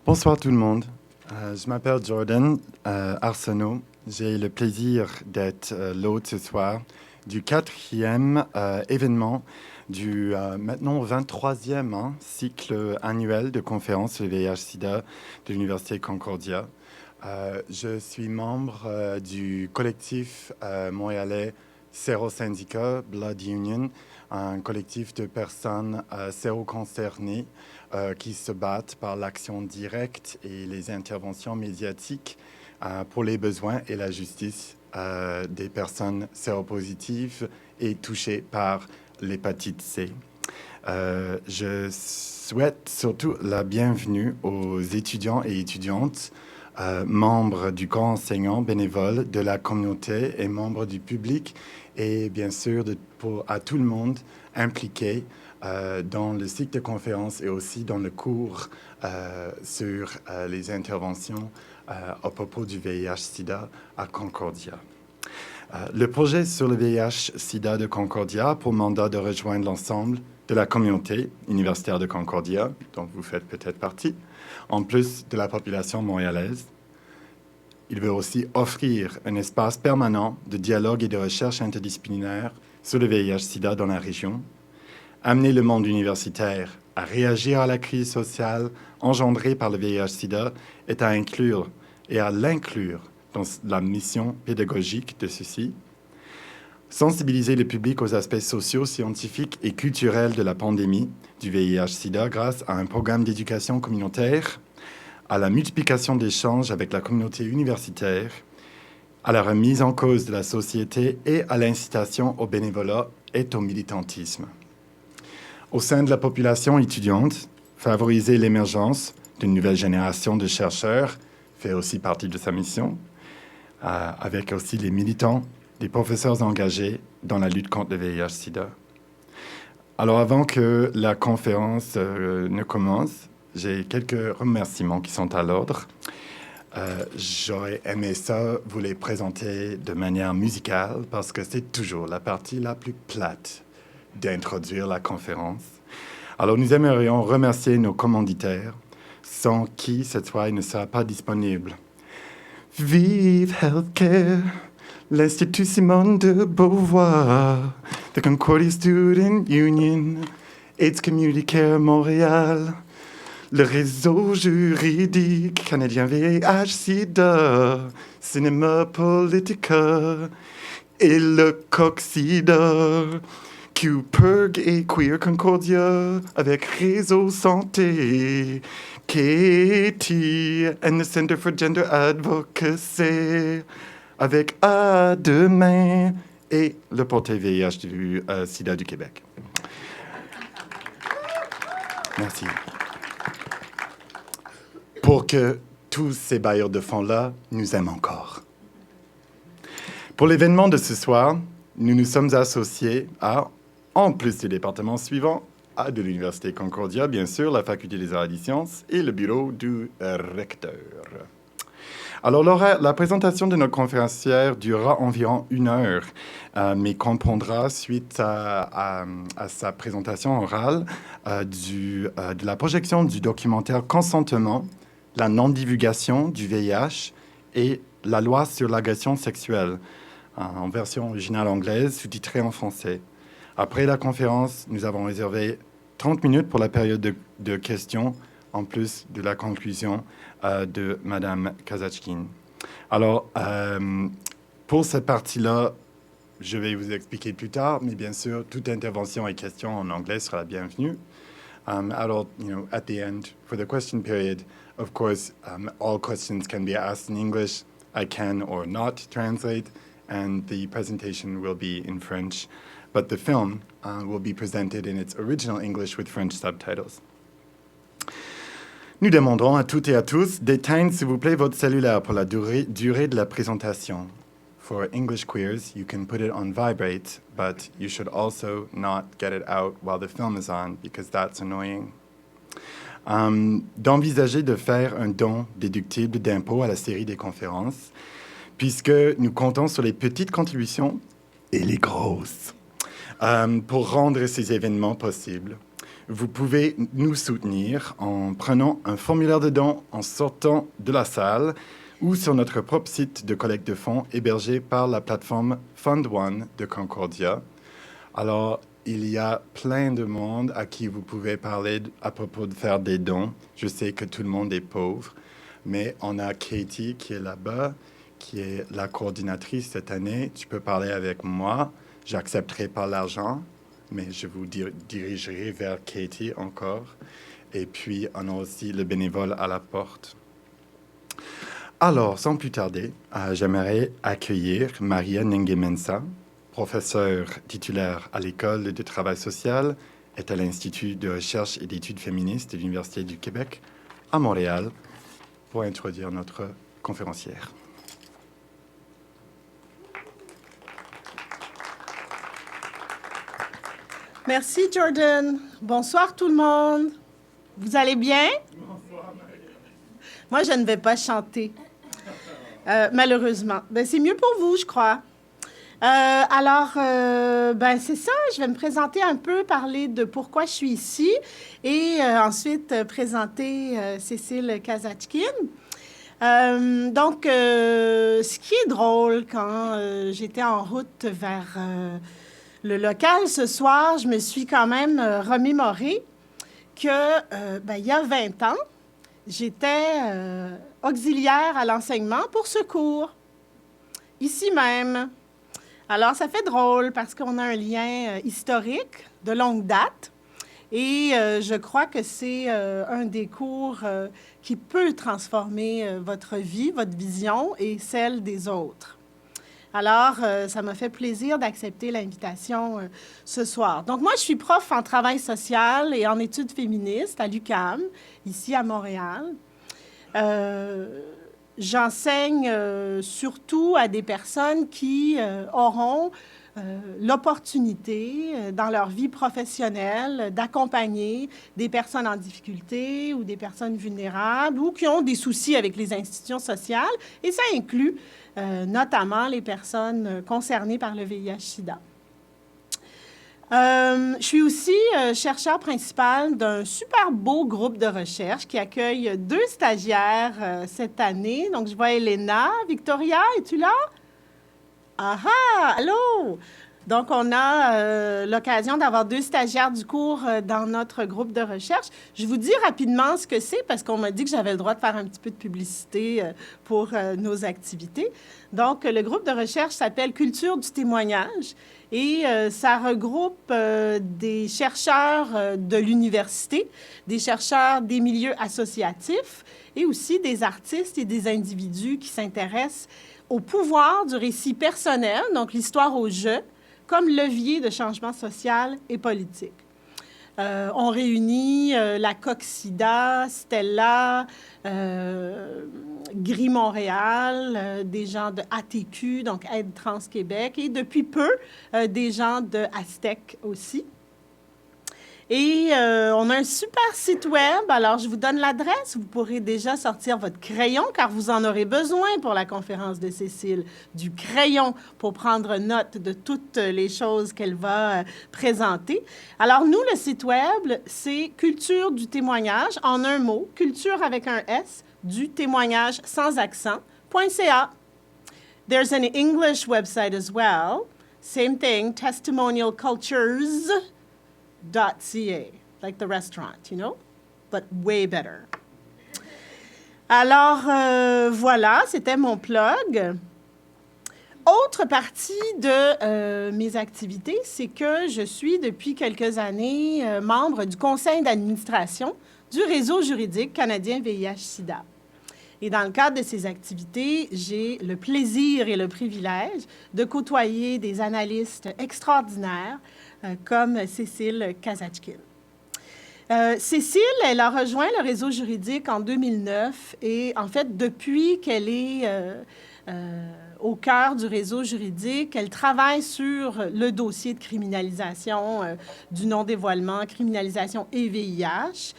Bonsoir tout le monde. Je m'appelle Jordan Arsenault. J'ai le plaisir d'être l'hôte ce soir du quatrième événement du maintenant 23e cycle annuel de conférences sur le VIH-Sida de l'Université Concordia. Je suis membre du collectif montréalais Sérosyndicat Blood Union, un collectif de personnes séroconcernées qui se battent par l'action directe et les interventions médiatiques pour les besoins et la justice des personnes séropositives et touchées par l'hépatite C. Je souhaite surtout la bienvenue aux étudiants et étudiantes, membres du corps enseignant bénévole de la communauté et membres du public et bien sûr à tout le monde impliqué dans le cycle de conférences et aussi dans le cours sur les interventions à propos du VIH-Sida à Concordia. Le projet sur le VIH-Sida de Concordia a pour mandat de rejoindre l'ensemble de la communauté universitaire de Concordia, dont vous faites peut-être partie, en plus de la population montréalaise. Il veut aussi offrir un espace permanent de dialogue et de recherche interdisciplinaire sur le VIH-Sida dans la région, amener le monde universitaire à réagir à la crise sociale engendrée par le VIH-Sida est à inclure et à l'inclure dans la mission pédagogique de ceci, sensibiliser le public aux aspects sociaux, scientifiques et culturels de la pandémie du VIH-Sida grâce à un programme d'éducation communautaire, à la multiplication d'échanges avec la communauté universitaire, à la remise en cause de la société et à l'incitation au bénévolat et au militantisme. Au sein de la population étudiante, favoriser l'émergence d'une nouvelle génération de chercheurs fait aussi partie de sa mission, avec aussi les militants, les professeurs engagés dans la lutte contre le VIH-Sida. Alors avant que la conférence ne commence, j'ai quelques remerciements qui sont à l'ordre. J'aurais aimé ça vous les présenter de manière musicale parce que c'est toujours la partie la plus plate d'introduire la conférence. Alors, nous aimerions remercier nos commanditaires, sans qui, cette fois, il ne sera pas disponible. Vive Healthcare, l'Institut Simone de Beauvoir, the Concordia Student Union, AIDS Community Care Montréal, le réseau juridique canadien VIH-Sida, Cinéma Politica et le Coxida. QPERG et Queer Concordia avec Réseau Santé, Katie and the Center for Gender Advocacy avec À Demain et le portail VIH du Sida du Québec. Merci. Pour que tous ces bailleurs de fonds-là nous aiment encore. Pour l'événement de ce soir, nous nous sommes associés à, en plus du département suivant, de l'Université Concordia, bien sûr, la Faculté des arts et des sciences et le bureau du recteur. Alors, la présentation de notre conférencière durera environ 1 heure, mais comprendra, suite à sa présentation orale, de la projection du documentaire Consentement, la non-divulgation du VIH et la loi sur l'agression sexuelle, en version originale anglaise, sous-titrée en français. Après la conférence, nous avons réservé 30 minutes pour la période de questions, en plus de la conclusion de Madame Kazachkin. Alors, pour cette partie-là, je vais vous expliquer plus tard, mais bien sûr, toute intervention et question en anglais sera la bienvenue. Alors, at the end, for the question period, of course, all questions can be asked in English. I can or not translate, and the presentation will be in French. But the film will be presented in its original English with French subtitles. Nous demandons à toutes et à tous d'éteindre, s'il vous plaît, votre cellulaire pour la durée de la présentation. For English queers, you can put it on vibrate, but you should also not get it out while the film is on, because that's annoying. D'envisager de faire un don déductible d'impôt à la série des conférences, puisque nous comptons sur les petites contributions et les grosses pour rendre ces événements possibles. Vous pouvez nous soutenir en prenant un formulaire de don en sortant de la salle ou sur notre propre site de collecte de fonds hébergé par la plateforme Fund One de Concordia. Alors, il y a plein de monde à qui vous pouvez parler à propos de faire des dons. Je sais que tout le monde est pauvre, mais on a Katie qui est là-bas, qui est la coordinatrice cette année. Tu peux parler avec moi. J'accepterai pas l'argent, mais je vous dirigerai vers Katie encore. Et puis, on a aussi le bénévole à la porte. Alors, sans plus tarder, j'aimerais accueillir Maria Nengemensa, professeure titulaire à l'École de travail social et à l'Institut de recherche et d'études féministes de l'Université du Québec à Montréal, pour introduire notre conférencière. Merci, Jordan. Bonsoir, tout le monde. Vous allez bien? Bonsoir, Maria. Moi, je ne vais pas chanter, malheureusement. Ben, c'est mieux pour vous, je crois. C'est ça. Je vais me présenter un peu, parler de pourquoi je suis ici et ensuite présenter Cécile Kazatchkine. Ce qui est drôle, quand j'étais en route vers le local ce soir, je me suis quand même remémoré que, il y a 20 ans, j'étais auxiliaire à l'enseignement pour secours, ici même. Alors, ça fait drôle parce qu'on a un lien historique de longue date et je crois que c'est un des cours qui peut transformer votre vie, votre vision et celle des autres. Alors, ça m'a fait plaisir d'accepter l'invitation ce soir. Donc, moi, je suis prof en travail social et en études féministes à l'UQAM, ici à Montréal. J'enseigne surtout à des personnes qui auront l'opportunité dans leur vie professionnelle d'accompagner des personnes en difficulté ou des personnes vulnérables ou qui ont des soucis avec les institutions sociales. Et ça inclut notamment les personnes concernées par le VIH-Sida. Je suis aussi chercheur principal d'un super beau groupe de recherche qui accueille 2 stagiaires cette année. Donc, je vois Elena. Victoria, es-tu là? Ah ah! Allô! Donc, on a l'occasion d'avoir 2 stagiaires du cours dans notre groupe de recherche. Je vous dis rapidement ce que c'est parce qu'on m'a dit que j'avais le droit de faire un petit peu de publicité pour nos activités. Donc, le groupe de recherche s'appelle Culture du témoignage et ça regroupe des chercheurs de l'université, des chercheurs des milieux associatifs et aussi des artistes et des individus qui s'intéressent au pouvoir du récit personnel, donc l'histoire au jeu, comme levier de changement social et politique. On réunit la COC-SIDA, Stella, Gris Montréal, des gens de ATQ, donc Aide Trans Québec, et depuis peu, des gens de Aztec aussi. Et on a un super site web. Alors, je vous donne l'adresse. Vous pourrez déjà sortir votre crayon, car vous en aurez besoin pour la conférence de Cécile. Du crayon pour prendre note de toutes les choses qu'elle va présenter. Alors, nous, le site web, c'est Culture du témoignage, en un mot, culture avec un S, du témoignage sans accent.ca. There's an English website as well. Same thing, testimonialcultures.ca, like the restaurant, you know, but way better. Alors, voilà, c'était mon plug. Autre partie de mes activités, c'est que je suis depuis quelques années membre du conseil d'administration du réseau juridique canadien VIH-Sida. Et dans le cadre de ces activités, j'ai le plaisir et le privilège de côtoyer des analystes extraordinaires comme Cécile Kazatchkine. Cécile, elle a rejoint le réseau juridique en 2009 et en fait, depuis qu'elle est au cœur du réseau juridique, elle travaille sur le dossier de criminalisation du non-dévoilement, criminalisation et VIH.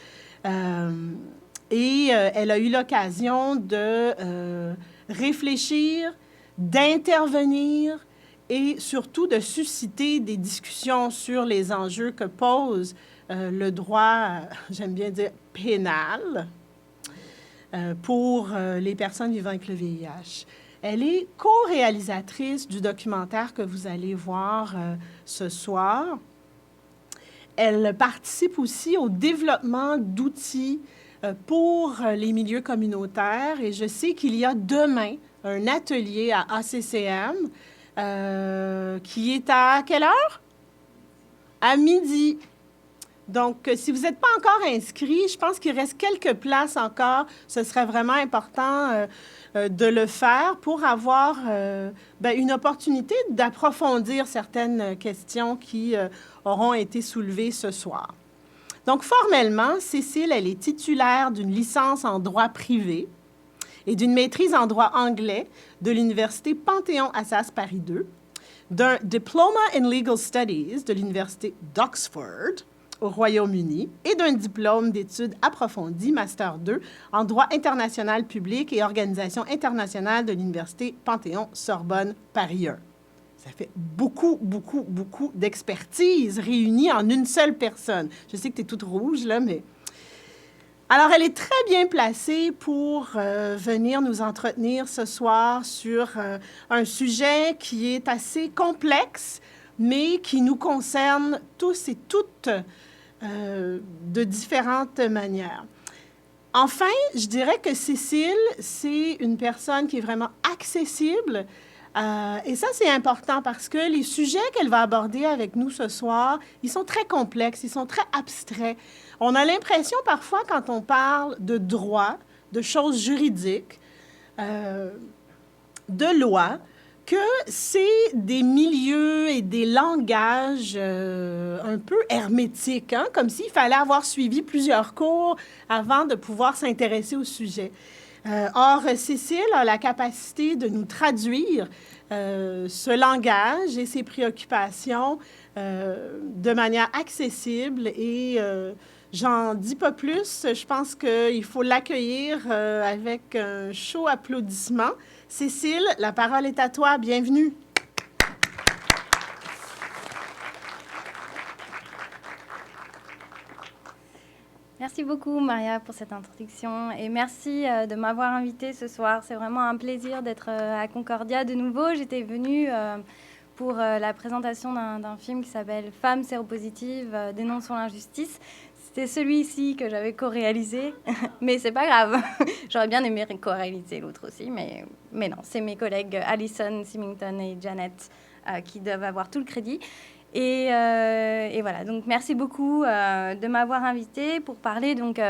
Elle a eu l'occasion de réfléchir, d'intervenir et surtout de susciter des discussions sur les enjeux que pose le droit, j'aime bien dire, pénal pour les personnes vivant avec le VIH. Elle est co-réalisatrice du documentaire que vous allez voir ce soir. Elle participe aussi au développement d'outils pour les milieux communautaires et je sais qu'il y a demain un atelier à ACCM qui est à quelle heure? À midi. Donc, si vous n'êtes pas encore inscrit, je pense qu'il reste quelques places encore. Ce serait vraiment important de le faire pour avoir une opportunité d'approfondir certaines questions qui auront été soulevées ce soir. Donc, formellement, Cécile, elle est titulaire d'une licence en droit privé et d'une maîtrise en droit anglais de l'Université Panthéon-Assas Paris II, d'un Diploma in Legal Studies de l'Université d'Oxford au Royaume-Uni et d'un diplôme d'études approfondies, Master 2, en droit international public et organisation internationale de l'Université Panthéon-Sorbonne Paris 1. Ça fait beaucoup d'expertise réunie en une seule personne. Je sais que tu es toute rouge, là, mais... Alors, elle est très bien placée pour venir nous entretenir ce soir sur un sujet qui est assez complexe, mais qui nous concerne tous et toutes de différentes manières. Enfin, je dirais que Cécile, c'est une personne qui est vraiment accessible. Et ça, c'est important parce que les sujets qu'elle va aborder avec nous ce soir, ils sont très complexes, ils sont très abstraits. On a l'impression parfois, quand on parle de droit, de choses juridiques, de loi, que c'est des milieux et des langages un peu hermétiques, hein, comme s'il fallait avoir suivi plusieurs cours avant de pouvoir s'intéresser au sujet. Or, Cécile a la capacité de nous traduire ce langage et ses préoccupations de manière accessible et j'en dis pas plus. Je pense qu'il faut l'accueillir avec un chaud applaudissement. Cécile, la parole est à toi. Bienvenue. Merci beaucoup, Maria, pour cette introduction et merci de m'avoir invitée ce soir. C'est vraiment un plaisir d'être à Concordia de nouveau. J'étais venue pour la présentation d'un film qui s'appelle « Femmes séropositives, dénonçons l'injustice ». C'était celui-ci que j'avais co-réalisé, mais c'est pas grave. J'aurais bien aimé co-réaliser l'autre aussi, mais non. C'est mes collègues Alison, Symington et Janet qui doivent avoir tout le crédit. Et voilà, donc merci beaucoup de m'avoir invitée pour parler donc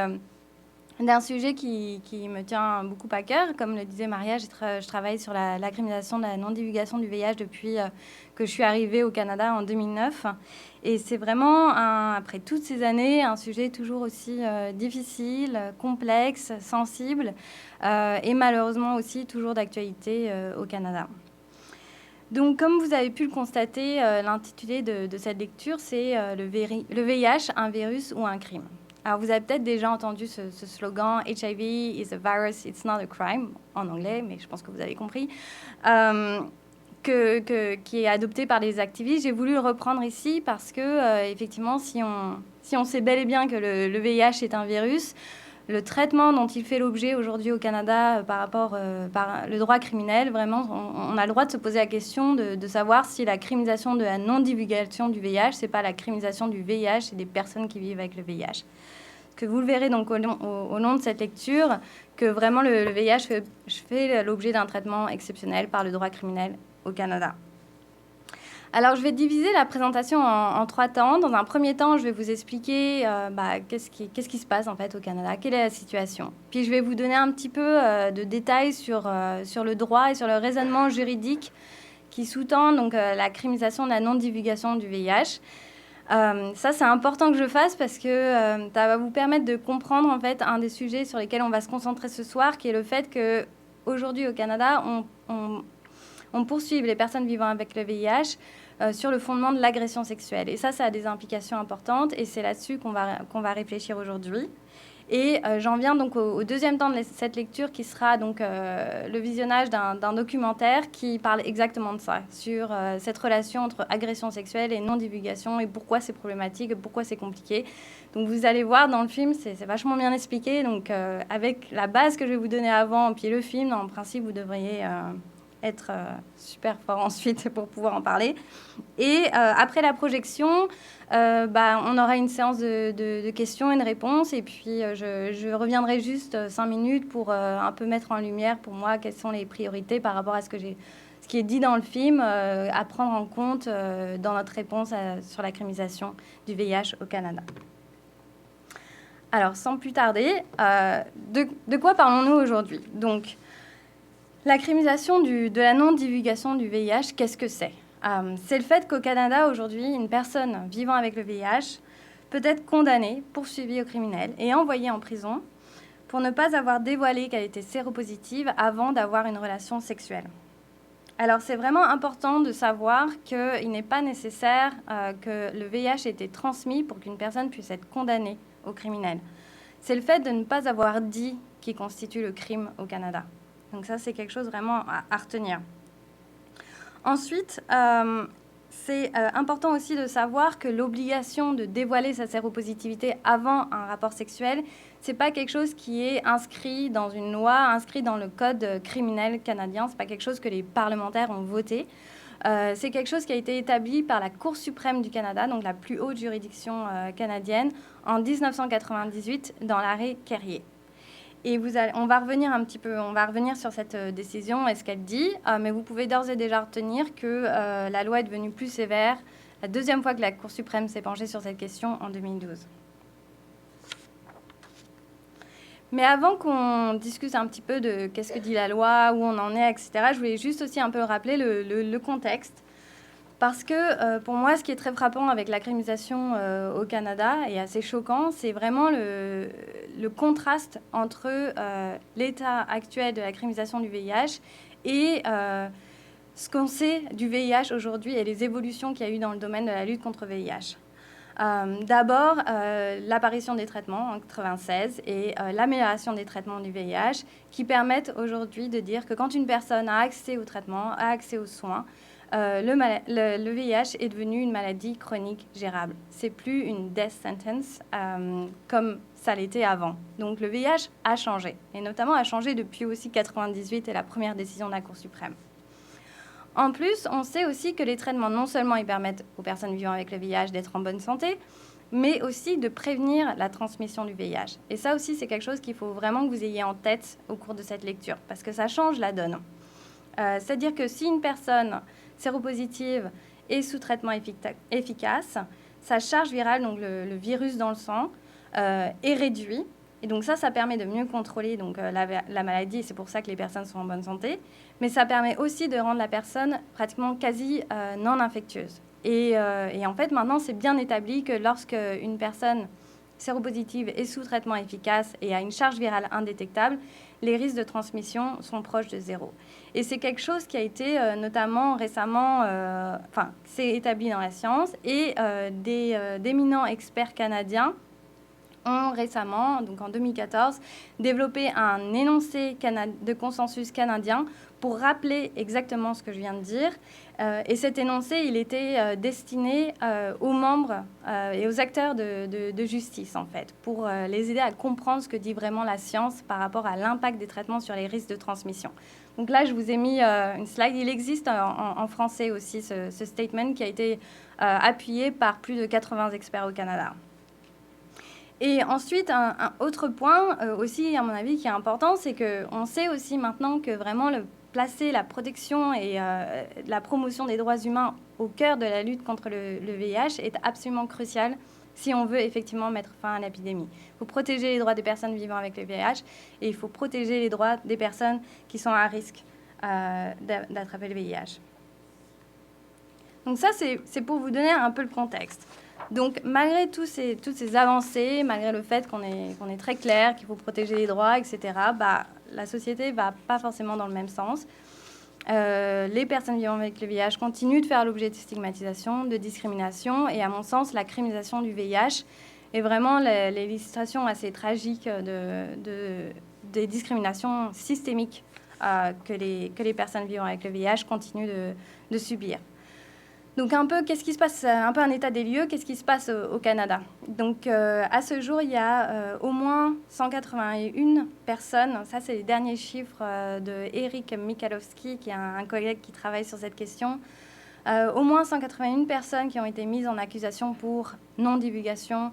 d'un sujet qui me tient beaucoup à cœur. Comme le disait Maria, je travaille sur la criminalisation de la non-divulgation du VIH depuis que je suis arrivée au Canada en 2009. Et c'est vraiment, après toutes ces années, un sujet toujours aussi difficile, complexe, sensible et malheureusement aussi toujours d'actualité au Canada. Donc, comme vous avez pu le constater, l'intitulé de cette lecture, c'est le VIH, un virus ou un crime. Alors, vous avez peut-être déjà entendu ce slogan « HIV is a virus, it's not a crime » en anglais, mais je pense que vous avez compris, qui est adopté par les activistes. J'ai voulu le reprendre ici parce que, effectivement, si on sait bel et bien que le VIH est un virus, le traitement dont il fait l'objet aujourd'hui au Canada par le droit criminel, vraiment, on a le droit de se poser la question de savoir si la criminalisation de la non-divulgation du VIH, c'est pas la criminalisation du VIH et des personnes qui vivent avec le VIH. Que vous le verrez donc au long de cette lecture, que vraiment le VIH fait l'objet d'un traitement exceptionnel par le droit criminel au Canada. Alors, je vais diviser la présentation en 3 temps. Dans un premier temps, je vais vous expliquer qu'est-ce qui se passe en fait au Canada, quelle est la situation. Puis, je vais vous donner un petit peu de détails sur le droit et sur le raisonnement juridique qui sous-tend donc la criminalisation de la non-divulgation du VIH. Ça, c'est important que je fasse parce que ça va vous permettre de comprendre en fait un des sujets sur lesquels on va se concentrer ce soir, qui est le fait qu'aujourd'hui au Canada, on poursuive les personnes vivant avec le VIH sur le fondement de l'agression sexuelle. Et ça a des implications importantes et c'est là-dessus qu'on va réfléchir aujourd'hui. Et j'en viens donc au deuxième temps de cette lecture qui sera donc le visionnage d'un documentaire qui parle exactement de ça, sur cette relation entre agression sexuelle et non-divulgation et pourquoi c'est problématique, pourquoi c'est compliqué. Donc vous allez voir dans le film, c'est vachement bien expliqué. Donc avec la base que je vais vous donner avant, puis le film, en principe, vous devriez être super fort ensuite pour pouvoir en parler. Et après la projection, on aura une séance de questions et de réponses. Et puis, je reviendrai juste 5 minutes pour un peu mettre en lumière, pour moi, quelles sont les priorités par rapport à ce qui est dit dans le film, à prendre en compte dans notre réponse sur la criminalisation du VIH au Canada. Alors, sans plus tarder, de quoi parlons-nous aujourd'hui ? Donc, la criminalisation de la non-divulgation du VIH, qu'est-ce que c'est ? C'est le fait qu'au Canada, aujourd'hui, une personne vivant avec le VIH peut être condamnée, poursuivie au criminel et envoyée en prison pour ne pas avoir dévoilé qu'elle était séropositive avant d'avoir une relation sexuelle. Alors, c'est vraiment important de savoir qu'il n'est pas nécessaire que le VIH ait été transmis pour qu'une personne puisse être condamnée au criminel. C'est le fait de ne pas avoir dit qui constitue le crime au Canada. Donc ça, c'est quelque chose vraiment à retenir. Ensuite, c'est important aussi de savoir que l'obligation de dévoiler sa séropositivité avant un rapport sexuel, ce n'est pas quelque chose qui est inscrit dans une loi, inscrit dans le code criminel canadien. Ce n'est pas quelque chose que les parlementaires ont voté. C'est quelque chose qui a été établi par la Cour suprême du Canada, donc la plus haute juridiction canadienne, en 1998 dans l'arrêt Carrier. Et on va revenir sur cette décision et ce qu'elle dit, mais vous pouvez d'ores et déjà retenir que la loi est devenue plus sévère la deuxième fois que la Cour suprême s'est penchée sur cette question en 2012. Mais avant qu'on discute un petit peu de qu'est-ce que dit la loi, où on en est, etc., je voulais juste aussi un peu rappeler le contexte. Parce que pour moi, ce qui est très frappant avec la criminalisation au Canada et assez choquant, c'est vraiment le contraste entre l'état actuel de la criminalisation du VIH et ce qu'on sait du VIH aujourd'hui et les évolutions qu'il y a eu dans le domaine de la lutte contre le VIH. D'abord, l'apparition des traitements en 1996 et l'amélioration des traitements du VIH qui permettent aujourd'hui de dire que quand une personne a accès au traitement, a accès aux soins, le VIH est devenu une maladie chronique gérable. C'est plus une death sentence comme ça l'était avant. Donc le VIH a changé, et notamment a changé depuis aussi 1998 et la première décision de la Cour suprême. En plus, on sait aussi que les traitements, non seulement ils permettent aux personnes vivant avec le VIH d'être en bonne santé, mais aussi de prévenir la transmission du VIH. Et ça aussi, c'est quelque chose qu'il faut vraiment que vous ayez en tête au cours de cette lecture, parce que ça change la donne. C'est-à-dire que si une personne séropositive et sous traitement efficace, sa charge virale, donc le virus dans le sang, est réduit. Et donc ça permet de mieux contrôler donc, la maladie, et c'est pour ça que les personnes sont en bonne santé. Mais ça permet aussi de rendre la personne pratiquement quasi non infectieuse. Et en fait, maintenant, c'est bien établi que lorsque une personne séropositive est sous traitement efficace et a une charge virale indétectable, les risques de transmission sont proches de zéro. Et c'est quelque chose qui a été notamment récemment, c'est établi dans la science, et d'éminents experts canadiens ont récemment, donc en 2014, développé un énoncé de consensus canadien pour rappeler exactement ce que je viens de dire. Et cet énoncé, il était destiné aux membres et aux acteurs de justice, en fait, pour les aider à comprendre ce que dit vraiment la science par rapport à l'impact des traitements sur les risques de transmission. Donc là, je vous ai mis une slide. Il existe en français aussi ce statement qui a été appuyé par plus de 80 experts au Canada. Et ensuite, un autre point aussi, à mon avis, qui est important, c'est qu'on sait aussi maintenant que vraiment placer la protection et la promotion des droits humains au cœur de la lutte contre le VIH est absolument crucial si on veut effectivement mettre fin à l'épidémie. Il faut protéger les droits des personnes vivant avec le VIH et il faut protéger les droits des personnes qui sont à risque d'attraper le VIH. Donc ça, c'est pour vous donner un peu le contexte. Donc, malgré toutes ces avancées, malgré le fait qu'on est très clair, qu'il faut protéger les droits, etc., la société ne va pas forcément dans le même sens. Les personnes vivant avec le VIH continuent de faire l'objet de stigmatisation, de discrimination, et à mon sens, la criminalisation du VIH et vraiment l'illustration assez tragique des discriminations systémiques que les personnes vivant avec le VIH continuent de subir. Donc un peu, qu'est-ce qui se passe, un peu un état des lieux, qu'est-ce qui se passe au Canada. Donc à ce jour, il y a au moins 181 personnes, ça c'est les derniers chiffres de Eric Michalowski, qui est un collègue qui travaille sur cette question, au moins 181 personnes qui ont été mises en accusation pour non-divulgation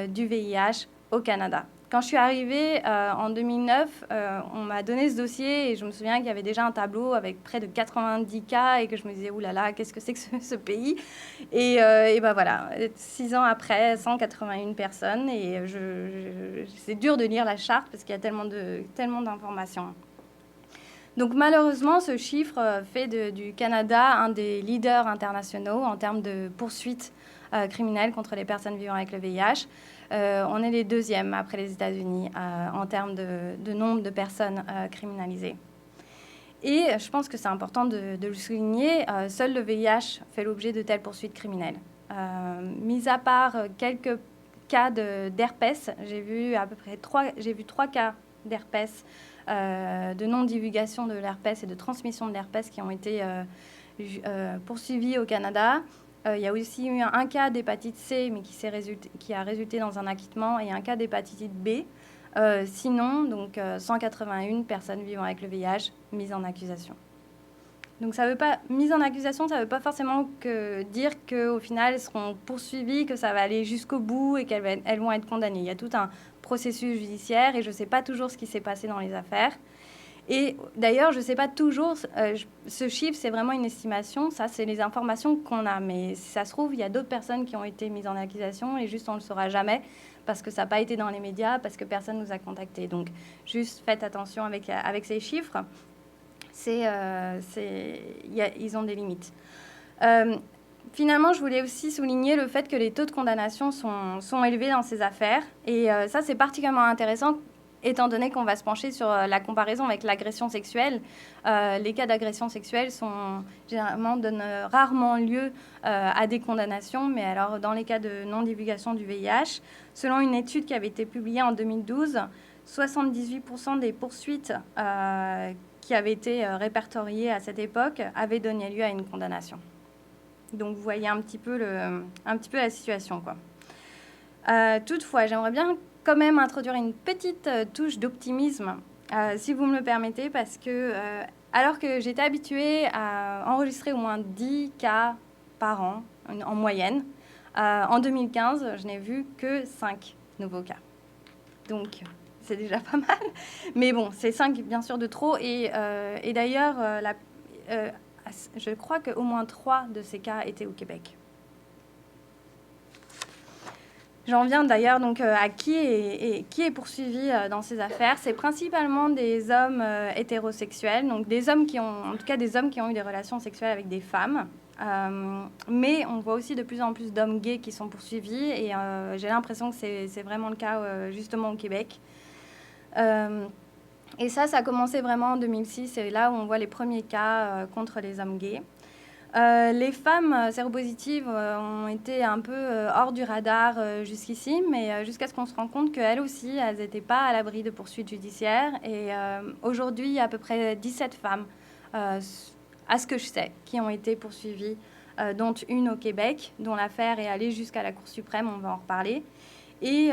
du VIH au Canada. Quand je suis arrivée en 2009, on m'a donné ce dossier et je me souviens qu'il y avait déjà un tableau avec près de 90 cas et que je me disais, oulala, qu'est-ce que c'est que ce pays? Et ben voilà, 6 ans après, 181 personnes et c'est dur de lire la charte parce qu'il y a tellement d'informations. Donc malheureusement, ce chiffre fait du Canada un des leaders internationaux en termes de poursuites criminelles contre les personnes vivant avec le VIH. On est les deuxièmes après les États-Unis en termes de nombre de personnes criminalisées. Et je pense que c'est important de le souligner, seul le VIH fait l'objet de telles poursuites criminelles. Mis à part quelques cas d'herpès, j'ai vu trois cas d'herpès, de non-divulgation de l'herpès et de transmission de l'herpès qui ont été poursuivis au Canada. Il y a aussi eu un cas d'hépatite C, mais qui a résulté dans un acquittement, et un cas d'hépatite B. Sinon, donc 181 personnes vivant avec le VIH mises en accusation. Donc, mise en accusation, ça ne veut pas forcément dire qu'au final, elles seront poursuivies, que ça va aller jusqu'au bout et qu'elles vont être condamnées. Il y a tout un processus judiciaire et je ne sais pas toujours ce qui s'est passé dans les affaires. Et d'ailleurs, je ne sais pas toujours, ce chiffre, c'est vraiment une estimation. Ça, c'est les informations qu'on a. Mais si ça se trouve, il y a d'autres personnes qui ont été mises en accusation et juste on ne le saura jamais parce que ça n'a pas été dans les médias, parce que personne ne nous a contactés. Donc, juste faites attention avec ces chiffres. Ils ont des limites. Finalement, je voulais aussi souligner le fait que les taux de condamnation sont élevés dans ces affaires. Et ça, c'est particulièrement intéressant étant donné qu'on va se pencher sur la comparaison avec l'agression sexuelle. Les cas d'agression sexuelle donnent rarement lieu à des condamnations, mais alors dans les cas de non-divulgation du VIH, selon une étude qui avait été publiée en 2012, 78% des poursuites qui avaient été répertoriées à cette époque avaient donné lieu à une condamnation. Donc vous voyez un petit peu la situation, quoi. Toutefois, j'aimerais bien quand même introduire une petite touche d'optimisme, si vous me le permettez, parce que alors que j'étais habituée à enregistrer au moins 10 cas par an en moyenne, en 2015, je n'ai vu que 5 nouveaux cas. Donc, c'est déjà pas mal. Mais bon, c'est 5 bien sûr de trop. Et d'ailleurs, je crois qu'au moins 3 de ces cas étaient au Québec. J'en viens d'ailleurs donc à qui est poursuivi dans ces affaires. C'est principalement des hommes hétérosexuels, donc des hommes qui ont eu des relations sexuelles avec des femmes. Mais on voit aussi de plus en plus d'hommes gays qui sont poursuivis et j'ai l'impression que c'est vraiment le cas justement au Québec. Et ça a commencé vraiment en 2006 et là où on voit les premiers cas contre les hommes gays. Les femmes séropositives ont été un peu hors du radar jusqu'ici, mais jusqu'à ce qu'on se rende compte qu'elles aussi, elles n'étaient pas à l'abri de poursuites judiciaires. Et aujourd'hui, il y a à peu près 17 femmes, à ce que je sais, qui ont été poursuivies, dont une au Québec, dont l'affaire est allée jusqu'à la Cour suprême, on va en reparler. Et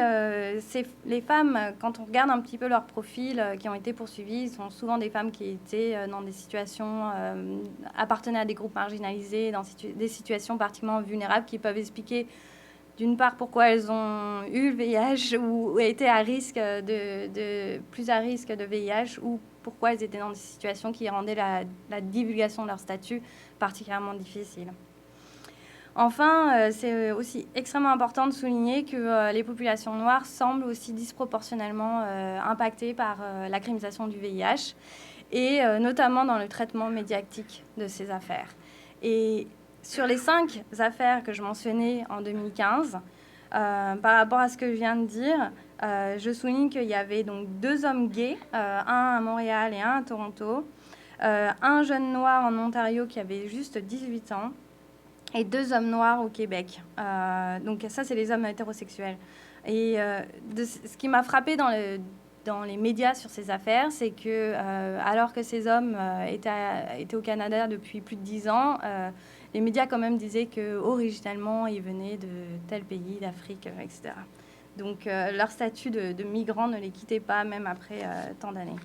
les femmes, quand on regarde un petit peu leur profil qui ont été poursuivies, sont souvent des femmes qui étaient dans des situations, appartenaient à des groupes marginalisés, dans des situations particulièrement vulnérables qui peuvent expliquer d'une part pourquoi elles ont eu le VIH ou étaient à risque plus à risque de VIH ou pourquoi elles étaient dans des situations qui rendaient la divulgation de leur statut particulièrement difficile. Enfin, c'est aussi extrêmement important de souligner que les populations noires semblent aussi disproportionnellement impactées par la criminalisation du VIH, et notamment dans le traitement médiatique de ces affaires. Et sur les 5 affaires que je mentionnais en 2015, par rapport à ce que je viens de dire, je souligne qu'il y avait donc 2 hommes gays, un à Montréal et un à Toronto, un jeune noir en Ontario qui avait juste 18 ans, et 2 hommes noirs au Québec. Donc ça, c'est les hommes hétérosexuels. Et ce qui m'a frappée dans les médias sur ces affaires, c'est que alors que ces hommes étaient au Canada depuis plus de 10 ans, les médias quand même disaient qu'originellement, ils venaient de tel pays, d'Afrique, etc. Donc leur statut de migrant ne les quittait pas, même après tant d'années.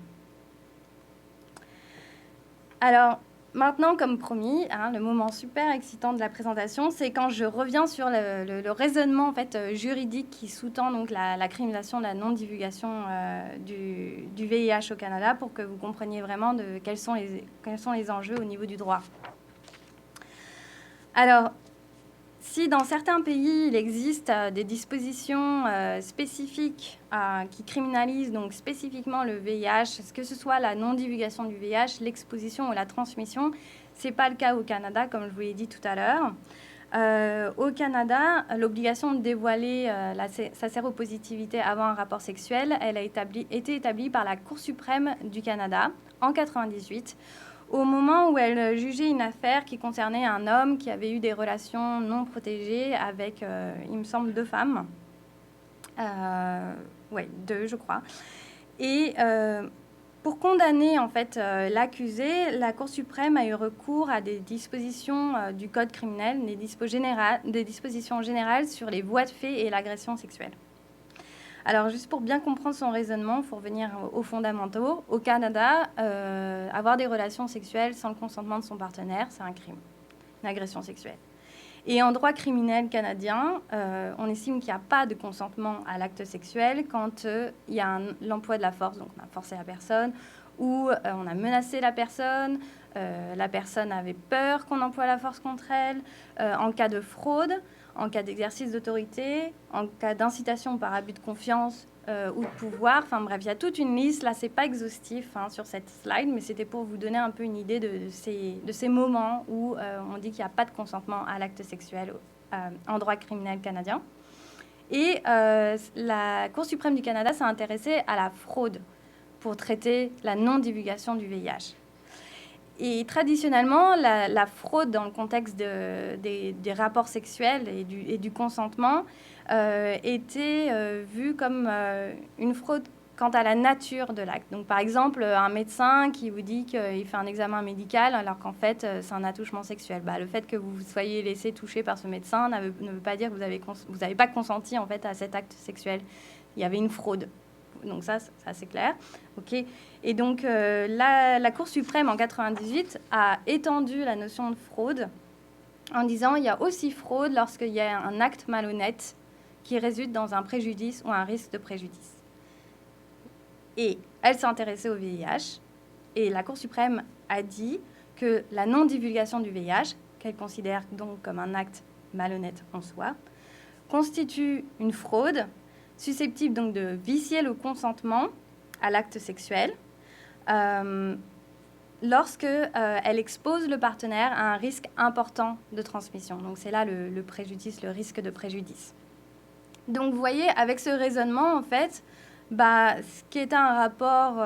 Alors, maintenant, comme promis, le moment super excitant de la présentation, c'est quand je reviens sur le raisonnement en fait, juridique qui sous-tend donc la criminalisation de la non-divulgation du VIH au Canada pour que vous compreniez vraiment quels sont les enjeux au niveau du droit. Alors, si dans certains pays, il existe des dispositions spécifiques qui criminalisent donc spécifiquement le VIH, que ce soit la non-divulgation du VIH, l'exposition ou la transmission, ce n'est pas le cas au Canada, comme je vous l'ai dit tout à l'heure. Au Canada, l'obligation de dévoiler sa séropositivité avant un rapport sexuel, elle a été établie par la Cour suprême du Canada en 1998, au moment où elle jugeait une affaire qui concernait un homme qui avait eu des relations non protégées avec, il me semble, 2 femmes. Oui, 2, je crois. Et pour condamner, en fait, l'accusé, la Cour suprême a eu recours à des dispositions du Code criminel, des dispositions générales sur les voies de fait et l'agression sexuelle. Alors, juste pour bien comprendre son raisonnement, il faut revenir aux fondamentaux. Au Canada, avoir des relations sexuelles sans le consentement de son partenaire, c'est un crime, une agression sexuelle. Et en droit criminel canadien, on estime qu'il n'y a pas de consentement à l'acte sexuel quand il y a l'emploi de la force, donc on a forcé la personne, ou on a menacé la personne avait peur qu'on emploie la force contre elle, en cas de fraude, en cas d'exercice d'autorité, en cas d'incitation par abus de confiance ou de pouvoir. Enfin bref, il y a toute une liste. Là, ce n'est pas exhaustif sur cette slide, mais c'était pour vous donner un peu une idée de ces moments où on dit qu'il n'y a pas de consentement à l'acte sexuel en droit criminel canadien. Et la Cour suprême du Canada s'est intéressée à la fraude pour traiter la non-divulgation du VIH. Et traditionnellement, la fraude dans le contexte des rapports sexuels et du consentement était vue comme une fraude quant à la nature de l'acte. Donc, par exemple, un médecin qui vous dit qu'il fait un examen médical alors qu'en fait, c'est un attouchement sexuel. Le fait que vous soyez laissé toucher par ce médecin ne veut pas dire que vous n'avez pas consenti en fait, à cet acte sexuel. Il y avait une fraude. Donc ça c'est clair. Okay. Et donc, la Cour suprême, en 1998, a étendu la notion de fraude en disant qu'il y a aussi fraude lorsqu'il y a un acte malhonnête qui résulte dans un préjudice ou un risque de préjudice. Et elle s'est intéressée au VIH, et la Cour suprême a dit que la non-divulgation du VIH, qu'elle considère donc comme un acte malhonnête en soi, constitue une fraude susceptible donc de vicier le consentement à l'acte sexuel lorsque elle expose le partenaire à un risque important de transmission. Donc c'est là le préjudice, le risque de préjudice. Donc vous voyez, avec ce raisonnement, en fait, ce qui est un rapport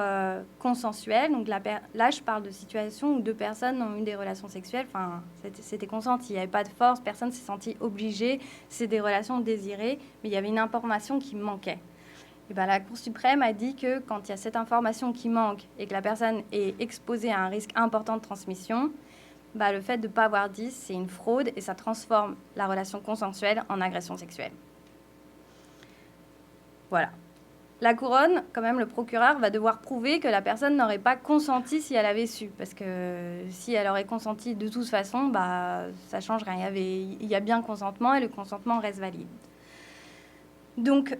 consensuel, donc là je parle de situations où 2 personnes ont eu des relations sexuelles, enfin c'était consenti, il n'y avait pas de force, personne ne s'est senti obligé, c'est des relations désirées, mais il y avait une information qui manquait. Et la Cour suprême a dit que quand il y a cette information qui manque et que la personne est exposée à un risque important de transmission, le fait de ne pas avoir dit, c'est une fraude et ça transforme la relation consensuelle en agression sexuelle. Voilà. La couronne, quand même, le procureur va devoir prouver que la personne n'aurait pas consenti si elle avait su. Parce que si elle aurait consenti de toute façon, ça ne change rien. Il y a bien consentement et le consentement reste valide. Donc,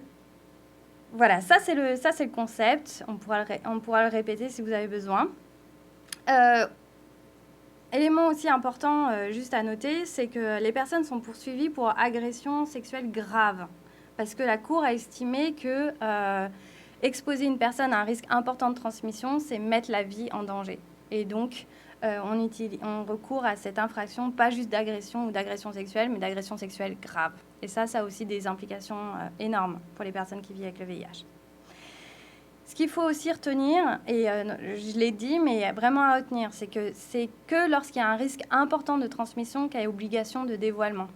voilà, ça c'est le concept. On pourra le répéter si vous avez besoin. Élément aussi important, juste à noter, c'est que les personnes sont poursuivies pour agression sexuelle grave. Parce que la Cour a estimé que exposer une personne à un risque important de transmission, c'est mettre la vie en danger. Et donc, on recourt à cette infraction, pas juste d'agression ou d'agression sexuelle, mais d'agression sexuelle grave. Et ça a aussi des implications énormes pour les personnes qui vivent avec le VIH. Ce qu'il faut aussi retenir, et je l'ai dit, mais vraiment à retenir, c'est que lorsqu'il y a un risque important de transmission qu'il y a obligation de dévoilement.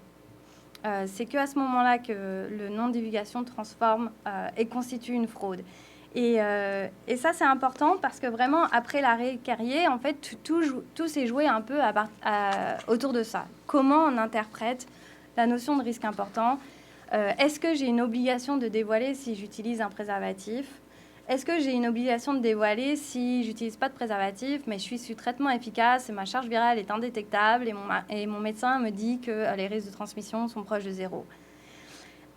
C'est qu'à ce moment-là que le non-divulgation transforme et constitue une fraude. Et ça, c'est important parce que vraiment, après l'arrêt Carrier, en fait, tout s'est joué un peu autour de ça. Comment on interprète la notion de risque important? Est-ce que j'ai une obligation de dévoiler si j'utilise un préservatif? Est-ce que j'ai une obligation de dévoiler si j'utilise pas de préservatif, mais je suis sous traitement efficace et ma charge virale est indétectable et mon médecin me dit que les risques de transmission sont proches de zéro?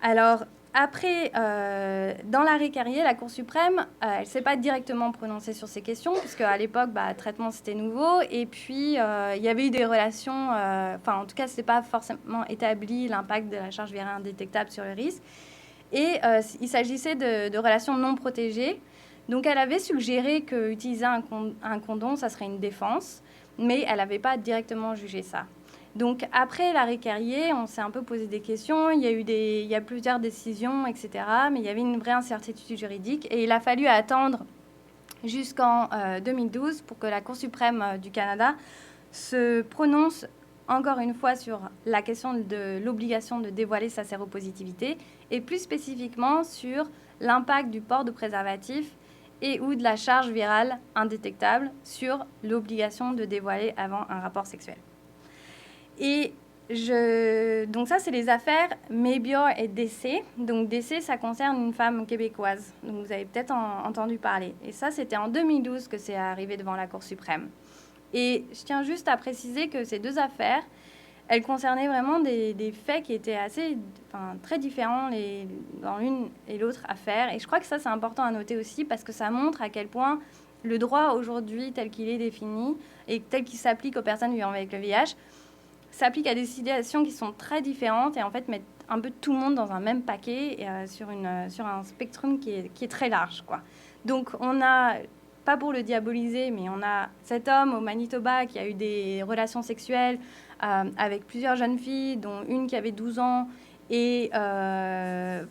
Alors, après, dans l'arrêt Carrier, la Cour suprême, elle ne s'est pas directement prononcée sur ces questions, puisque à l'époque, traitement, c'était nouveau. Et puis, il y avait eu des relations... en tout cas, ce n'était pas forcément établi l'impact de la charge virale indétectable sur le risque. Et il s'agissait de relations non protégées. Donc, elle avait suggéré qu'utiliser un condom, ça serait une défense, mais elle n'avait pas directement jugé ça. Donc, après l'arrêt Carrier, on s'est un peu posé des questions. Il y a plusieurs décisions, etc. Mais il y avait une vraie incertitude juridique. Et il a fallu attendre jusqu'en 2012 pour que la Cour suprême du Canada se prononce encore une fois sur la question de l'obligation de dévoiler sa séropositivité et plus spécifiquement sur l'impact du port de préservatif et ou de la charge virale indétectable sur l'obligation de dévoiler avant un rapport sexuel. Et donc ça, c'est les affaires Maybior et Dessé. Donc Dessé, ça concerne une femme québécoise. Donc vous avez peut-être entendu parler. Et ça, c'était en 2012 que c'est arrivé devant la Cour suprême. Et je tiens juste à préciser que ces deux affaires, elles concernaient vraiment des faits qui étaient très différents dans l'une et l'autre affaire. Et je crois que ça, c'est important à noter aussi parce que ça montre à quel point le droit aujourd'hui, tel qu'il est défini et tel qu'il s'applique aux personnes vivant avec le VIH, s'applique à des situations qui sont très différentes et en fait mettent un peu tout le monde dans un même paquet sur un spectrum qui est très large, quoi. Donc on a, pas pour le diaboliser, mais on a cet homme au Manitoba qui a eu des relations sexuelles avec plusieurs jeunes filles, dont une qui avait 12 ans. Et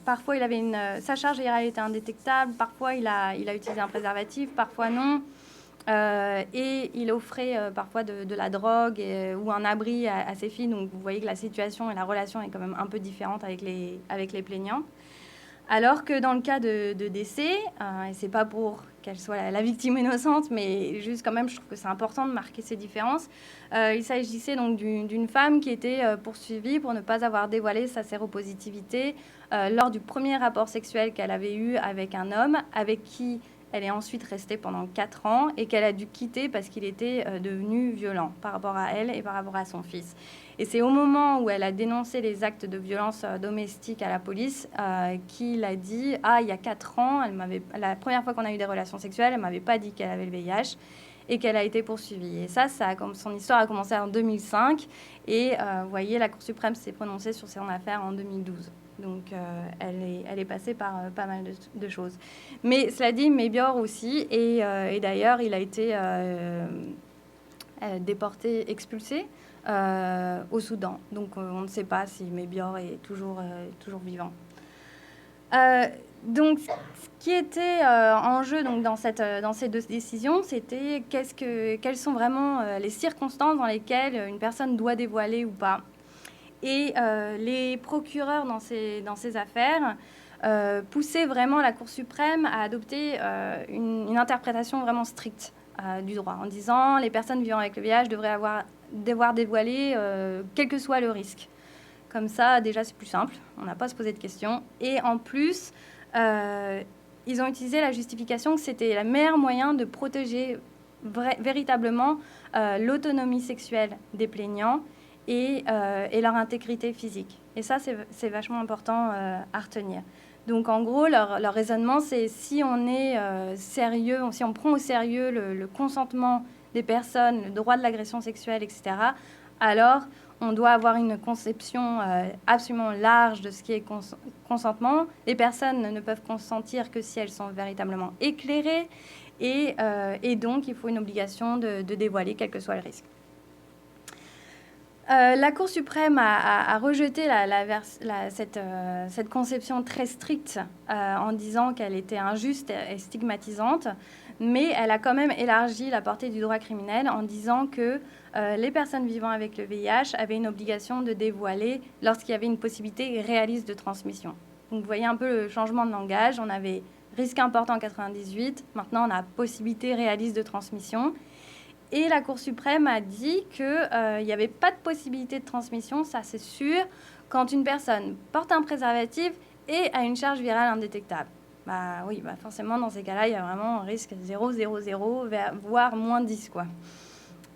parfois, sa charge virale était indétectable. Parfois, il a utilisé un préservatif, parfois non. Et il offrait parfois de la drogue ou un abri à ses filles. Donc, vous voyez que la situation et la relation est quand même un peu différente avec les plaignants. Alors que dans le cas de Dessé, et c'est pas pour qu'elle soit la victime innocente, mais juste quand même, je trouve que c'est important de marquer ces différences. Il s'agissait donc d'une femme qui était poursuivie pour ne pas avoir dévoilé sa séropositivité lors du premier rapport sexuel qu'elle avait eu avec un homme, avec qui elle est ensuite restée pendant 4 ans et qu'elle a dû quitter parce qu'il était devenu violent par rapport à elle et par rapport à son fils. Et c'est au moment où elle a dénoncé les actes de violence domestique à la police qu'il a dit « Ah, il y a 4 ans, la première fois qu'on a eu des relations sexuelles, elle ne m'avait pas dit qu'elle avait le VIH et qu'elle a été poursuivie. » Et son histoire a commencé en 2005 et vous voyez, la Cour suprême s'est prononcée sur son affaire en 2012. Donc, elle est passée par pas mal de choses. Mais cela dit, Maybior aussi, et d'ailleurs, il a été déporté, expulsé au Soudan. Donc, on ne sait pas si Maybior est toujours vivant. Donc, ce qui était en jeu donc, dans ces deux décisions, c'était quelles sont vraiment les circonstances dans lesquelles une personne doit dévoiler ou pas. Et les procureurs dans ces affaires poussaient vraiment la Cour suprême à adopter une interprétation vraiment stricte du droit, en disant les personnes vivant avec le VIH devraient devoir dévoiler quel que soit le risque. Comme ça, déjà, c'est plus simple, on n'a pas à se poser de questions. Et en plus, ils ont utilisé la justification que c'était le meilleur moyen de protéger véritablement l'autonomie sexuelle des plaignants et leur intégrité physique. Et ça, c'est vachement important à retenir. Donc, en gros, leur raisonnement, c'est si on est sérieux, si on prend au sérieux le consentement des personnes, le droit de l'agression sexuelle, etc., alors on doit avoir une conception absolument large de ce qui est consentement. Les personnes ne peuvent consentir que si elles sont véritablement éclairées et donc il faut une obligation de dévoiler quel que soit le risque. La Cour suprême a rejeté cette conception très stricte en disant qu'elle était injuste et stigmatisante, mais elle a quand même élargi la portée du droit criminel en disant que les personnes vivant avec le VIH avaient une obligation de dévoiler lorsqu'il y avait une possibilité réaliste de transmission. Donc vous voyez un peu le changement de langage. On avait risque important en 98, maintenant on a possibilité réaliste de transmission. Et la Cour suprême a dit qu'il n'y avait pas de possibilité de transmission, ça c'est sûr, quand une personne porte un préservatif et a une charge virale indétectable. Oui, forcément, dans ces cas-là, il y a vraiment un risque 0,00, voire moins 10, quoi.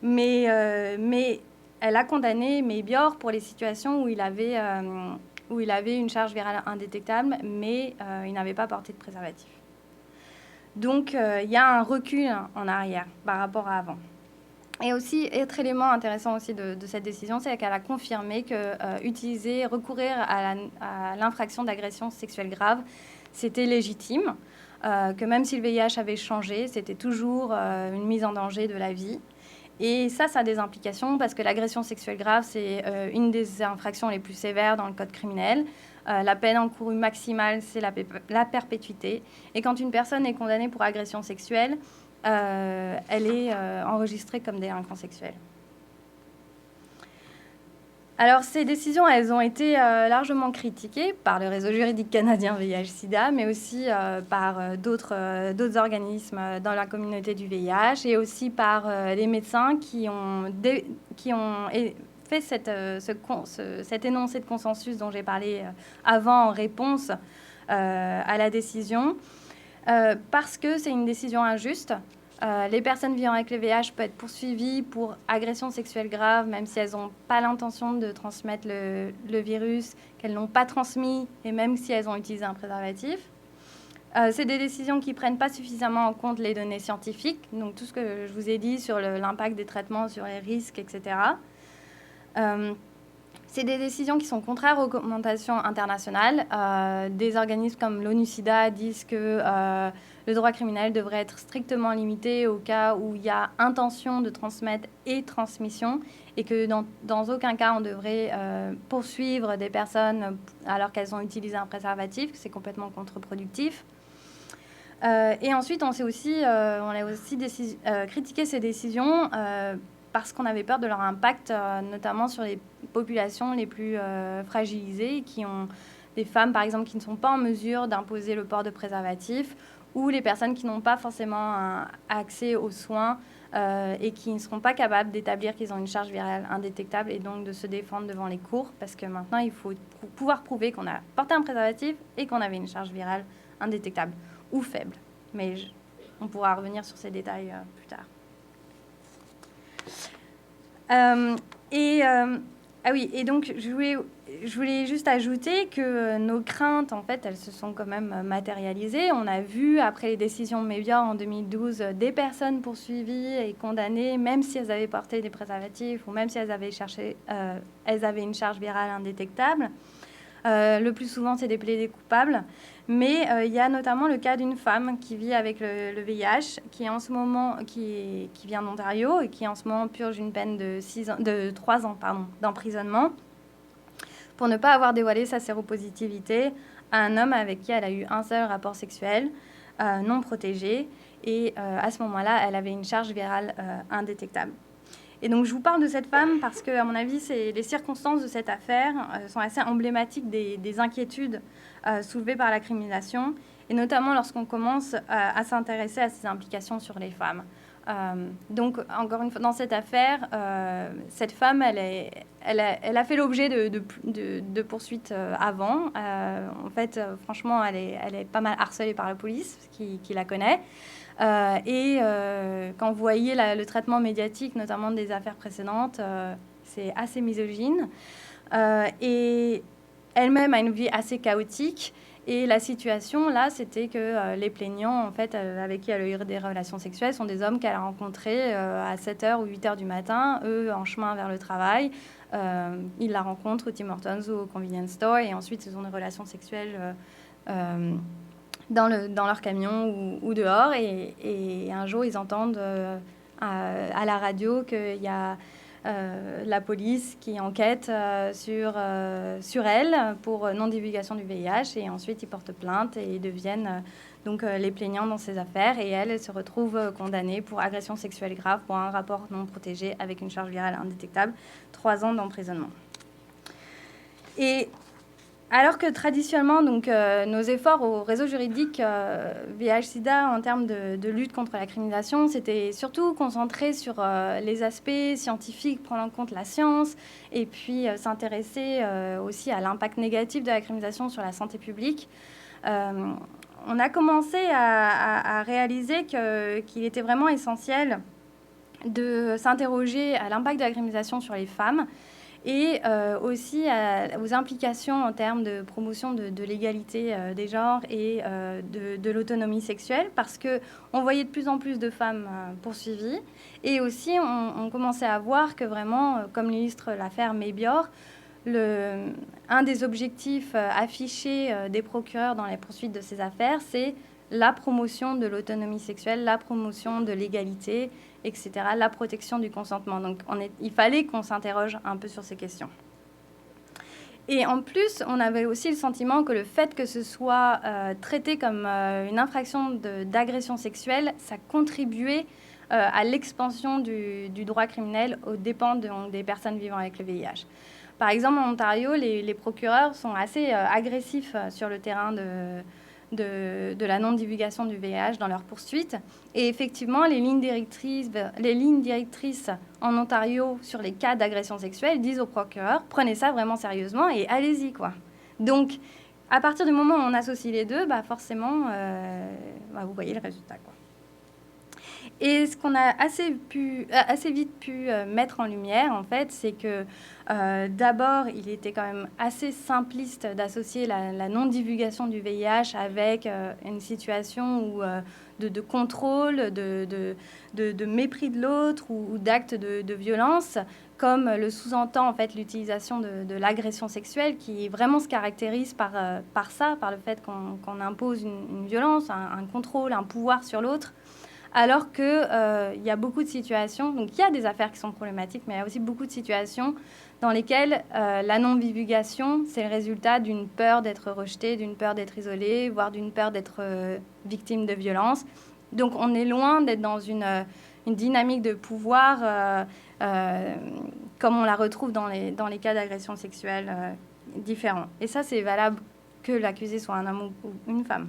Mais elle a condamné Mébior pour les situations où il avait une charge virale indétectable, mais il n'avait pas porté de préservatif. Donc, il y a un recul en arrière par rapport à avant. Et aussi, autre élément intéressant aussi de cette décision, c'est qu'elle a confirmé que recourir à l'infraction d'agression sexuelle grave, c'était légitime, que même si le VIH avait changé, c'était toujours une mise en danger de la vie. Et ça a des implications parce que l'agression sexuelle grave, c'est une des infractions les plus sévères dans le code criminel. La peine encourue maximale, c'est la perpétuité. Et quand une personne est condamnée pour agression sexuelle, elle est enregistrée comme délinquant sexuel. Alors, ces décisions, elles ont été largement critiquées par le réseau juridique canadien VIH-Sida, mais aussi par d'autres organismes dans la communauté du VIH et aussi par les médecins qui ont fait cet énoncé de consensus dont j'ai parlé avant en réponse à la décision, parce que c'est une décision injuste. Les personnes vivant avec le VIH peuvent être poursuivies pour agression sexuelle grave, même si elles n'ont pas l'intention de transmettre le virus, qu'elles n'ont pas transmis, et même si elles ont utilisé un préservatif. C'est des décisions qui ne prennent pas suffisamment en compte les données scientifiques, donc tout ce que je vous ai dit sur l'impact des traitements, sur les risques, etc. C'est des décisions qui sont contraires aux recommandations internationales. Des organismes comme l'ONU-SIDA disent que le droit criminel devrait être strictement limité au cas où il y a intention de transmettre et transmission, et que dans aucun cas on devrait poursuivre des personnes alors qu'elles ont utilisé un préservatif, que c'est complètement contre-productif. Et ensuite, on a aussi critiqué ces décisions parce qu'on avait peur de leur impact, notamment sur les populations les plus fragilisées, qui ont des femmes, par exemple, qui ne sont pas en mesure d'imposer le port de préservatifs, ou les personnes qui n'ont pas forcément un accès aux soins et qui ne seront pas capables d'établir qu'ils ont une charge virale indétectable et donc de se défendre devant les cours, parce que maintenant, il faut pouvoir prouver qu'on a porté un préservatif et qu'on avait une charge virale indétectable ou faible. Mais on pourra revenir sur ces détails plus tard. Et donc, je voulais juste ajouter que nos craintes, en fait, elles se sont quand même matérialisées. On a vu, après les décisions de Mébior en 2012, des personnes poursuivies et condamnées, même si elles avaient porté des préservatifs ou même si elles avaient une charge virale indétectable. Le plus souvent, c'est des plaidés coupables. Mais il y a notamment le cas d'une femme qui vit avec le VIH, qui vient d'Ontario et qui en ce moment purge une peine de 3 ans d'emprisonnement pour ne pas avoir dévoilé sa séropositivité à un homme avec qui elle a eu un seul rapport sexuel non protégé. Et à ce moment-là, elle avait une charge virale indétectable. Et donc, je vous parle de cette femme parce que, à mon avis, les circonstances de cette affaire sont assez emblématiques des inquiétudes soulevées par la criminalisation, et notamment lorsqu'on commence à s'intéresser à ses implications sur les femmes. Donc, encore une fois, dans cette affaire, cette femme, elle a fait l'objet de poursuites avant. En fait, franchement, elle est pas mal harcelée par la police, qui la connaît. Quand vous voyez le traitement médiatique, notamment des affaires précédentes, c'est assez misogyne. Et elle-même a une vie assez chaotique. Et la situation, là, c'était que les plaignants, en fait, avec qui elle a eu des relations sexuelles, sont des hommes qu'elle a rencontrés à 7h ou 8h du matin, eux, en chemin vers le travail. Ils la rencontrent au Tim Hortons ou au Convenience Store, et ensuite, ils ont des relations sexuelles dans leur camion ou dehors. Et un jour, ils entendent à la radio qu'il y a la police qui enquête sur elle pour non-divulgation du VIH, et ensuite ils portent plainte et ils deviennent donc les plaignants dans ces affaires, et elle se retrouve condamnée pour agression sexuelle grave pour un rapport non protégé avec une charge virale indétectable, 3 ans d'emprisonnement. Et alors que traditionnellement, donc, nos efforts au réseau juridique VIH-Sida en termes de lutte contre la criminalisation, c'était surtout concentré sur les aspects scientifiques, prendre en compte la science, et puis s'intéresser aussi à l'impact négatif de la criminalisation sur la santé publique. On a commencé à réaliser qu'il était vraiment essentiel de s'interroger à l'impact de la criminalisation sur les femmes, et aussi aux implications en termes de promotion de l'égalité des genres et de l'autonomie sexuelle, parce qu'on voyait de plus en plus de femmes poursuivies, et aussi on commençait à voir que vraiment, comme l'illustre l'affaire Mébior, un des objectifs affichés des procureurs dans les poursuites de ces affaires, c'est la promotion de l'autonomie sexuelle, la promotion de l'égalité, etc., la protection du consentement. Donc, il fallait qu'on s'interroge un peu sur ces questions. Et en plus, on avait aussi le sentiment que le fait que ce soit traité comme une infraction d'agression sexuelle, ça contribuait à l'expansion du droit criminel aux dépens des personnes vivant avec le VIH. Par exemple, en Ontario, les procureurs sont assez agressifs sur le terrain de la non-divulgation du VIH dans leurs poursuites. Et effectivement, les lignes directrices en Ontario sur les cas d'agression sexuelle disent aux procureurs, prenez ça vraiment sérieusement et allez-y, quoi. Donc, à partir du moment où on associe les deux, forcément, vous voyez le résultat, quoi. Et ce qu'on a assez vite pu mettre en lumière, en fait, c'est que d'abord, il était quand même assez simpliste d'associer la non-divulgation du VIH avec une situation de contrôle, de mépris de l'autre ou d'actes de violence, comme le sous-entend en fait l'utilisation de l'agression sexuelle, qui vraiment se caractérise par le fait qu'on impose une violence, un contrôle, un pouvoir sur l'autre. Alors qu'il y a beaucoup de situations, donc il y a des affaires qui sont problématiques, mais il y a aussi beaucoup de situations dans lesquelles la non-divulgation, c'est le résultat d'une peur d'être rejeté, d'une peur d'être isolé, voire d'une peur d'être victime de violence. Donc on est loin d'être dans une dynamique de pouvoir comme on la retrouve dans les cas d'agression sexuelle différents. Et ça, c'est valable que l'accusé soit un homme ou une femme.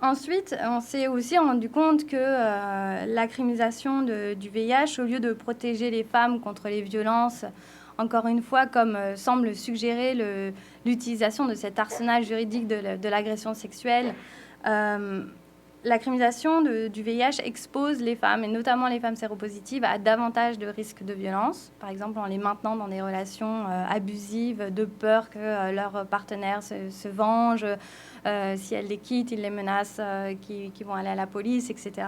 Ensuite, on s'est aussi rendu compte que la criminalisation du VIH, au lieu de protéger les femmes contre les violences, encore une fois, comme semble suggérer l'utilisation de cet arsenal juridique de l'agression sexuelle, la criminalisation du VIH expose les femmes, et notamment les femmes séropositives, à davantage de risques de violence, par exemple en les maintenant dans des relations abusives, de peur que leur partenaire se venge, si elles les quittent, ils les menacent, qu'ils vont aller à la police, etc.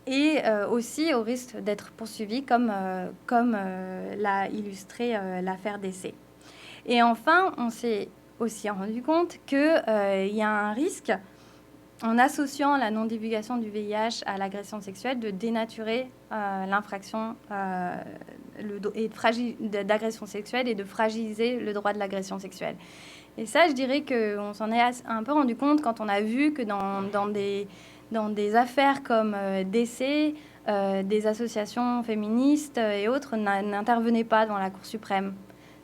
Et aussi au risque d'être poursuivis, comme l'a illustré l'affaire Dessay. Et enfin, on s'est aussi rendu compte qu'il y a un risque, en associant la non-divulgation du VIH à l'agression sexuelle, de dénaturer l'infraction d'agression sexuelle et de fragiliser le droit de l'agression sexuelle. Et ça, je dirais qu'on s'en est un peu rendu compte quand on a vu que dans des affaires comme Dessay, des associations féministes et autres n'intervenaient pas devant la Cour suprême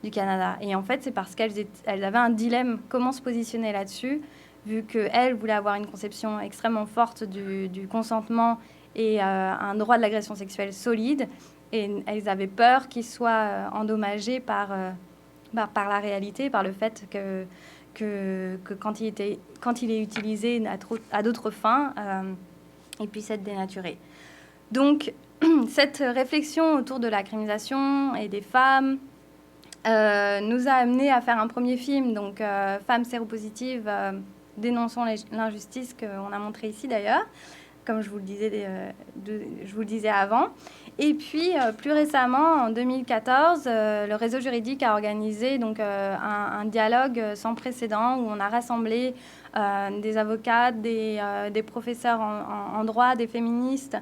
du Canada. Et en fait, c'est parce qu'elles avaient un dilemme, comment se positionner là-dessus, vu qu'elles voulaient avoir une conception extrêmement forte du consentement et un droit de l'agression sexuelle solide. Et elles avaient peur qu'il soit endommagé par la réalité, par le fait que quand il est utilisé à d'autres fins, il puisse être dénaturé. Donc, cette réflexion autour de la criminalisation et des femmes nous a amené à faire un premier film, donc Femmes séropositives, dénonçons l'injustice, qu'on a montré ici d'ailleurs, comme je vous le disais avant. Et puis, plus récemment, en 2014, le réseau juridique a organisé donc, un dialogue sans précédent où on a rassemblé des avocats, des professeurs en droit, des féministes,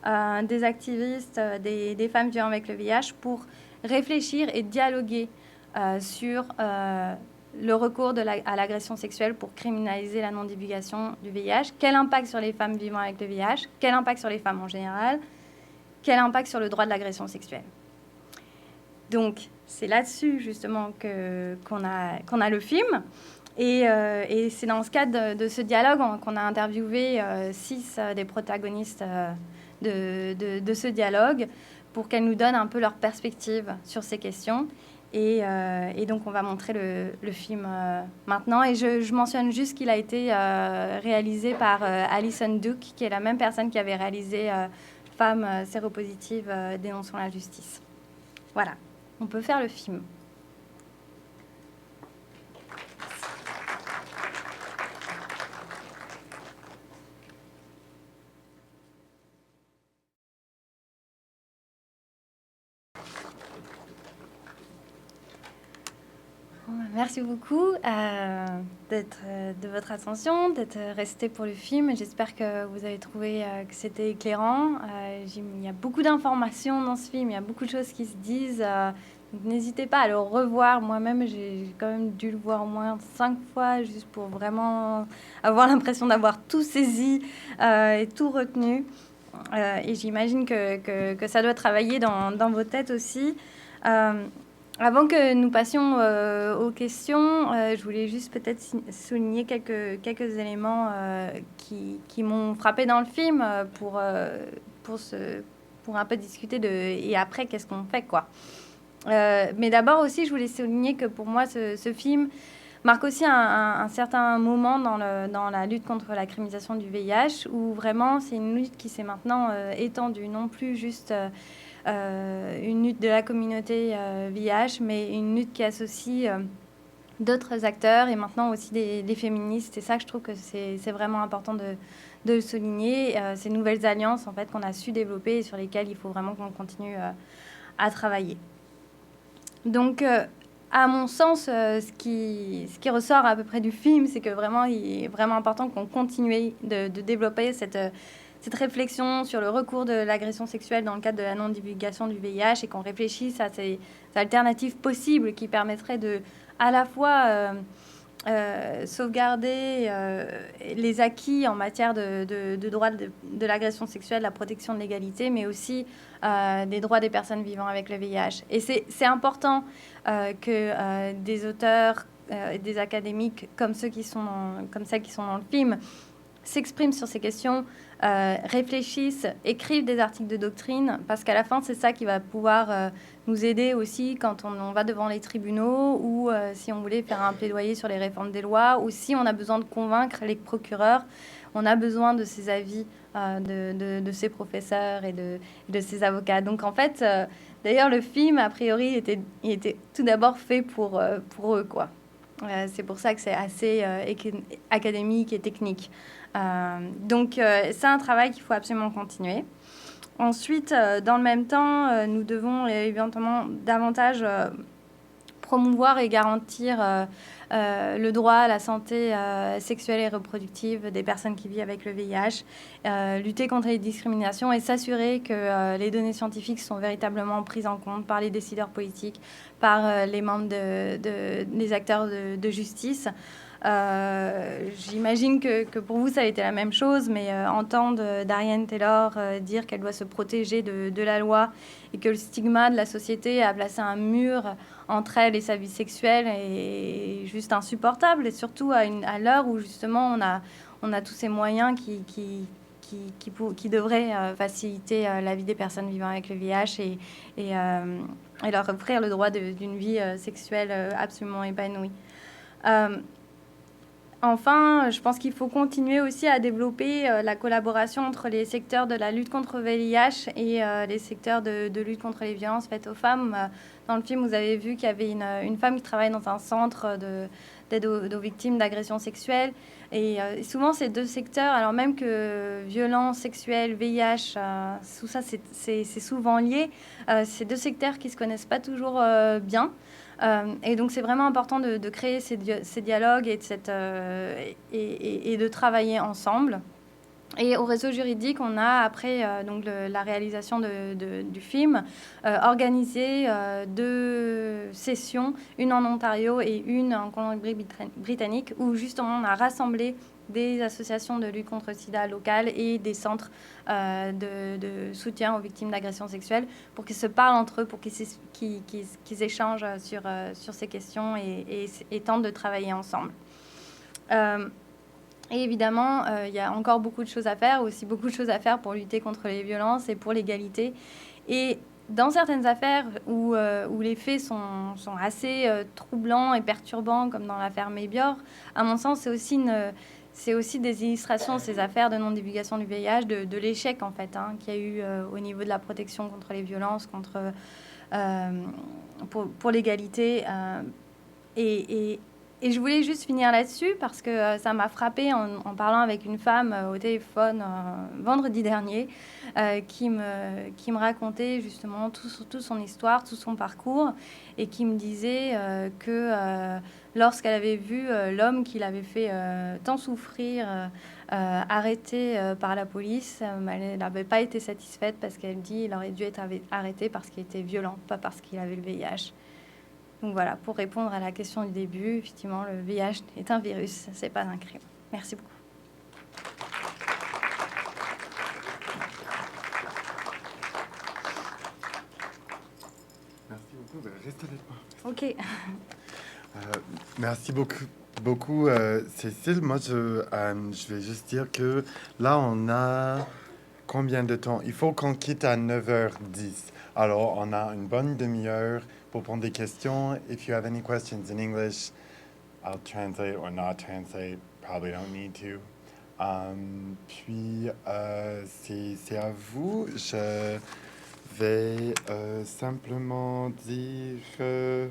des activistes, des femmes vivant avec le VIH pour réfléchir et dialoguer sur le recours à l'agression sexuelle pour criminaliser la non-divulgation du VIH. Quel impact sur les femmes vivant avec le VIH? Quel impact sur les femmes en général? Quel impact sur le droit de l'agression sexuelle? Donc, c'est là-dessus, justement, qu'on a le film. Et c'est dans ce cadre de ce dialogue qu'on a interviewé 6 des protagonistes de ce dialogue pour qu'elles nous donnent un peu leur perspective sur ces questions. Et donc, on va montrer le film maintenant. Et je mentionne juste qu'il a été réalisé par Alison Duke, qui est la même personne qui avait réalisé Femmes séropositives dénonçant la justice. Voilà, on peut faire le film. Merci beaucoup de votre attention, d'être resté pour le film. J'espère que vous avez trouvé que c'était éclairant. Il y a beaucoup d'informations dans ce film, il y a beaucoup de choses qui se disent. Donc n'hésitez pas à le revoir. Moi-même, j'ai quand même dû le voir au moins 5 fois, juste pour vraiment avoir l'impression d'avoir tout saisi et tout retenu. Et j'imagine que ça doit travailler dans vos têtes aussi. Avant que nous passions aux questions, je voulais juste peut-être souligner quelques éléments qui m'ont frappé dans le film pour un peu discuter et après, qu'est-ce qu'on fait, quoi. Mais d'abord aussi, je voulais souligner que pour moi, ce film marque aussi un certain moment dans la lutte contre la criminalisation du VIH, où vraiment, c'est une lutte qui s'est maintenant étendue, non plus juste... une lutte de la communauté VIH, mais une lutte qui associe d'autres acteurs et maintenant aussi des féministes. C'est ça que je trouve que c'est vraiment important de le souligner. Ces nouvelles alliances en fait, qu'on a su développer et sur lesquelles il faut vraiment qu'on continue à travailler. Donc, à mon sens, ce qui ressort à peu près du film, c'est que vraiment, il est vraiment important qu'on continue de développer cette réflexion sur le recours de l'agression sexuelle dans le cadre de la non-divulgation du VIH et qu'on réfléchisse à ces alternatives possibles qui permettraient de, à la fois, sauvegarder les acquis en matière de droits de l'agression sexuelle, la protection de l'égalité, mais aussi des droits des personnes vivant avec le VIH. Et c'est important que des auteurs, des académiques comme celles qui sont dans le film s'expriment sur ces questions, réfléchissent, écrivent des articles de doctrine, parce qu'à la fin, c'est ça qui va pouvoir nous aider aussi quand on va devant les tribunaux ou si on voulait faire un plaidoyer sur les réformes des lois ou si on a besoin de convaincre les procureurs, on a besoin de ces avis de ces professeurs et de ces avocats. Donc en fait, d'ailleurs, le film, a priori, il était tout d'abord fait pour eux, quoi. C'est pour ça que c'est assez académique et technique. Donc, c'est un travail qu'il faut absolument continuer. Ensuite, dans le même temps, nous devons évidemment davantage promouvoir et garantir le droit à la santé sexuelle et reproductive des personnes qui vivent avec le VIH, lutter contre les discriminations et s'assurer que les données scientifiques sont véritablement prises en compte par les décideurs politiques, par les membres des acteurs de justice. J'imagine que pour vous, ça a été la même chose, mais entendre Darienne Taylor dire qu'elle doit se protéger de la loi et que le stigma de la société a placé un mur entre elle et sa vie sexuelle est juste insupportable, et surtout à l'heure où justement on a tous ces moyens qui devraient faciliter la vie des personnes vivant avec le VIH et leur offrir le droit d'une vie sexuelle absolument épanouie. Enfin, je pense qu'il faut continuer aussi à développer la collaboration entre les secteurs de la lutte contre le VIH et les secteurs de lutte contre les violences faites aux femmes. Dans le film, vous avez vu qu'il y avait une femme qui travaille dans un centre d'aide aux victimes d'agressions sexuelles. Et souvent, ces deux secteurs, alors même que violences sexuelles, VIH, tout ça, c'est souvent lié, ces deux secteurs qui ne se connaissent pas toujours bien. Et donc, c'est vraiment important de créer ces dialogues et de travailler ensemble. Et au réseau juridique, on a, après donc la réalisation du film, organisé 2 sessions, une en Ontario et une en Colombie-Britannique, où justement on a rassemblé des associations de lutte contre le sida locales et des centres de soutien aux victimes d'agressions sexuelles pour qu'ils se parlent entre eux, pour qu'ils échangent sur ces questions et tentent de travailler ensemble. Et évidemment, il y a encore beaucoup de choses à faire, aussi beaucoup de choses à faire pour lutter contre les violences et pour l'égalité. Et dans certaines affaires où les faits sont assez troublants et perturbants, comme dans l'affaire Maybior, à mon sens, c'est aussi des illustrations, ces affaires de non-divulgation du VIH, de l'échec, en fait, qu'il y a eu au niveau de la protection contre les violences, pour l'égalité. Et je voulais juste finir là-dessus parce que ça m'a frappée en parlant avec une femme au téléphone vendredi dernier qui me racontait justement toute son histoire, tout son parcours et qui me disait que lorsqu'elle avait vu l'homme qui l'avait fait tant souffrir arrêté par la police, elle n'avait pas été satisfaite parce qu'elle dit qu'il aurait dû être arrêté parce qu'il était violent, pas parce qu'il avait le VIH. Donc voilà, pour répondre à la question du début, effectivement, le VIH est un virus, c'est pas un crime. Merci beaucoup. Merci beaucoup. Restez avec moi. Ok. Merci beaucoup, Cécile. Moi, je vais juste dire que là, on a combien de temps? Il faut qu'on quitte à 9h10. Alors, on a une bonne demi-heure pour prendre des questions. If you have any questions in English, I'll translate or not translate. Probably don't need to. Puis, c'est à vous. Je vais simplement dire que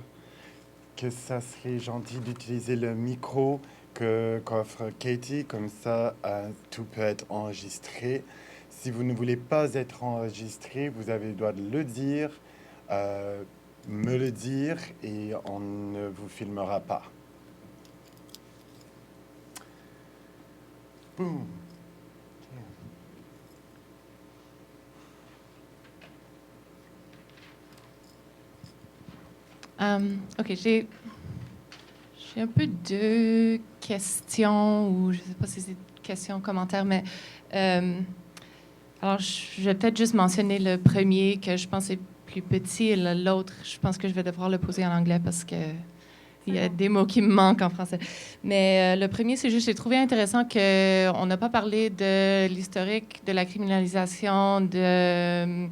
ça serait gentil d'utiliser le micro qu'offre Katie. Comme ça, tout peut être enregistré. Si vous ne voulez pas être enregistré, vous avez le droit de le dire, me le dire, et on ne vous filmera pas. Boom. OK, j'ai un peu 2 questions, ou je ne sais pas si c'est questions, commentaires, mais alors je vais peut-être juste mentionner le premier que je pense est plus petit, et l'autre, je pense que je vais devoir le poser en anglais parce que il y a des mots qui me manquent en français. Mais le premier, c'est juste, j'ai trouvé intéressant qu'on n'a pas parlé de l'historique de la criminalisation des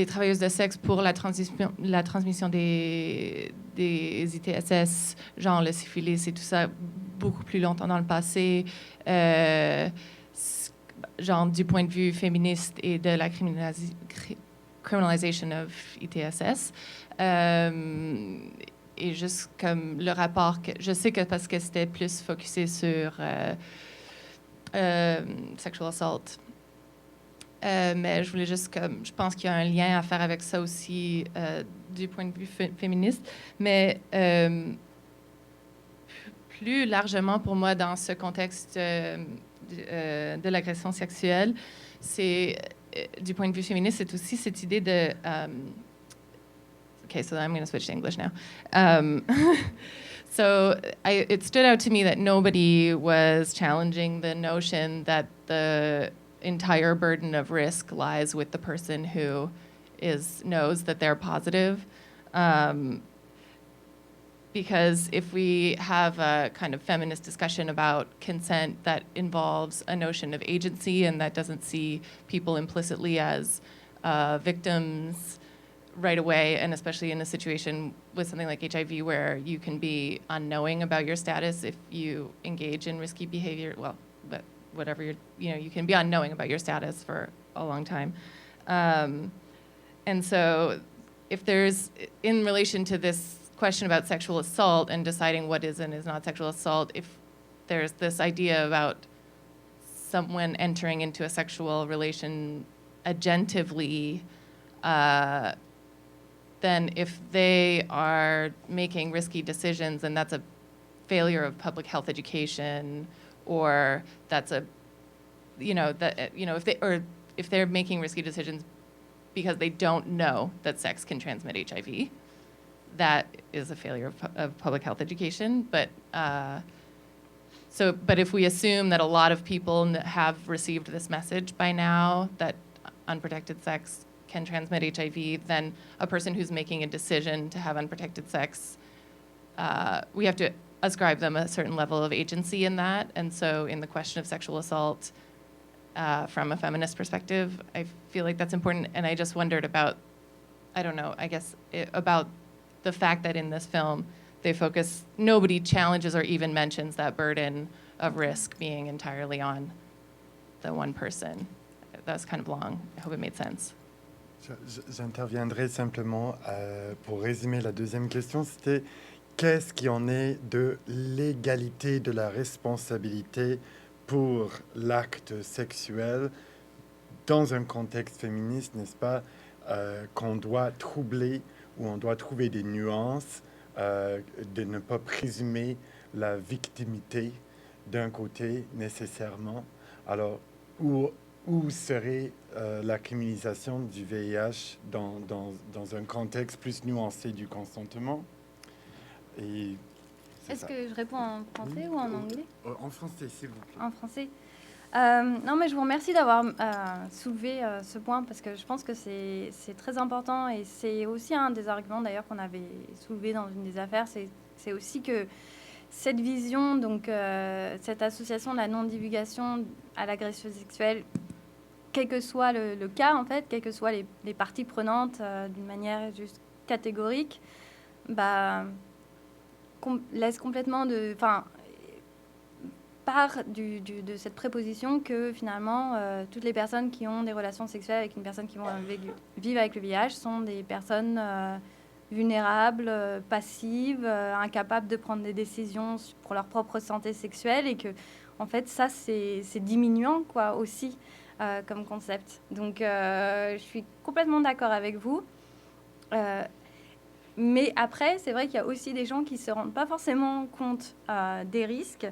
travailleuses de sexe pour la transmission des ITSS, genre le syphilis et tout ça, beaucoup plus longtemps dans le passé, genre du point de vue féministe et de la criminalisation of ITSS. Et juste comme le rapport, je sais que parce que c'était plus focusé sur sexual assault, mais je voulais juste comme, je pense qu'il y a un lien à faire avec ça aussi du point de vue féministe, mais plus largement pour moi dans ce contexte de l'agression sexuelle, c'est du point de vue féministe, c'est aussi cette idée de okay, so I'm going to switch to English now. So it stood out to me that nobody was challenging the notion that the entire burden of risk lies with the person who knows that they're positive. Because if we have a kind of feminist discussion about consent that involves a notion of agency and that doesn't see people implicitly as victims right away, and especially in a situation with something like HIV where you can be unknowing about your status if you engage in risky behavior, well, but whatever you can be unknowing about your status for a long time. And so if there's, in relation to this question about sexual assault and deciding what is and is not sexual assault, if there's this idea about someone entering into a sexual relation agentively, then if they are making risky decisions and that's a failure of public health education or that's a, if they're making risky decisions because they don't know that sex can transmit HIV, that is a failure of public health education. But if we assume that a lot of people have received this message by now that unprotected sex can transmit HIV, then a person who's making a decision to have unprotected sex, we have to ascribe them a certain level of agency in that. And so in the question of sexual assault, from a feminist perspective, I feel like that's important. And I just wondered about, about the fact that in this film, nobody challenges or even mentions that burden of risk being entirely on the one person. That was kind of long. I hope it made sense. J'interviendrai simplement pour résumer la deuxième question. C'était qu'est-ce qui en est de l'égalité de la responsabilité pour l'acte sexuel dans un contexte féministe, n'est-ce pas, qu'on doit troubler ou on doit trouver des nuances, de ne pas présumer la victimité d'un côté nécessairement. Alors, où serait la criminalisation du VIH dans un contexte plus nuancé du consentement? Et est-ce que je réponds en français ou en anglais? En français, s'il vous plaît. En français. Non, mais je vous remercie d'avoir soulevé ce point parce que je pense que c'est très important et c'est aussi un des arguments d'ailleurs qu'on avait soulevé dans une des affaires. C'est aussi que cette vision, donc cette association de la non-divulgation à l'agression sexuelle, quel que soit le cas en fait, quelles que soient les parties prenantes d'une manière juste catégorique, laisse complètement part de cette préposition que finalement toutes les personnes qui ont des relations sexuelles avec une personne qui vivent avec le VIH sont des personnes vulnérables, passives, incapables de prendre des décisions pour leur propre santé sexuelle et que en fait ça c'est diminuant quoi aussi comme concept. Donc je suis complètement d'accord avec vous. Mais après, c'est vrai qu'il y a aussi des gens qui ne se rendent pas forcément compte des risques.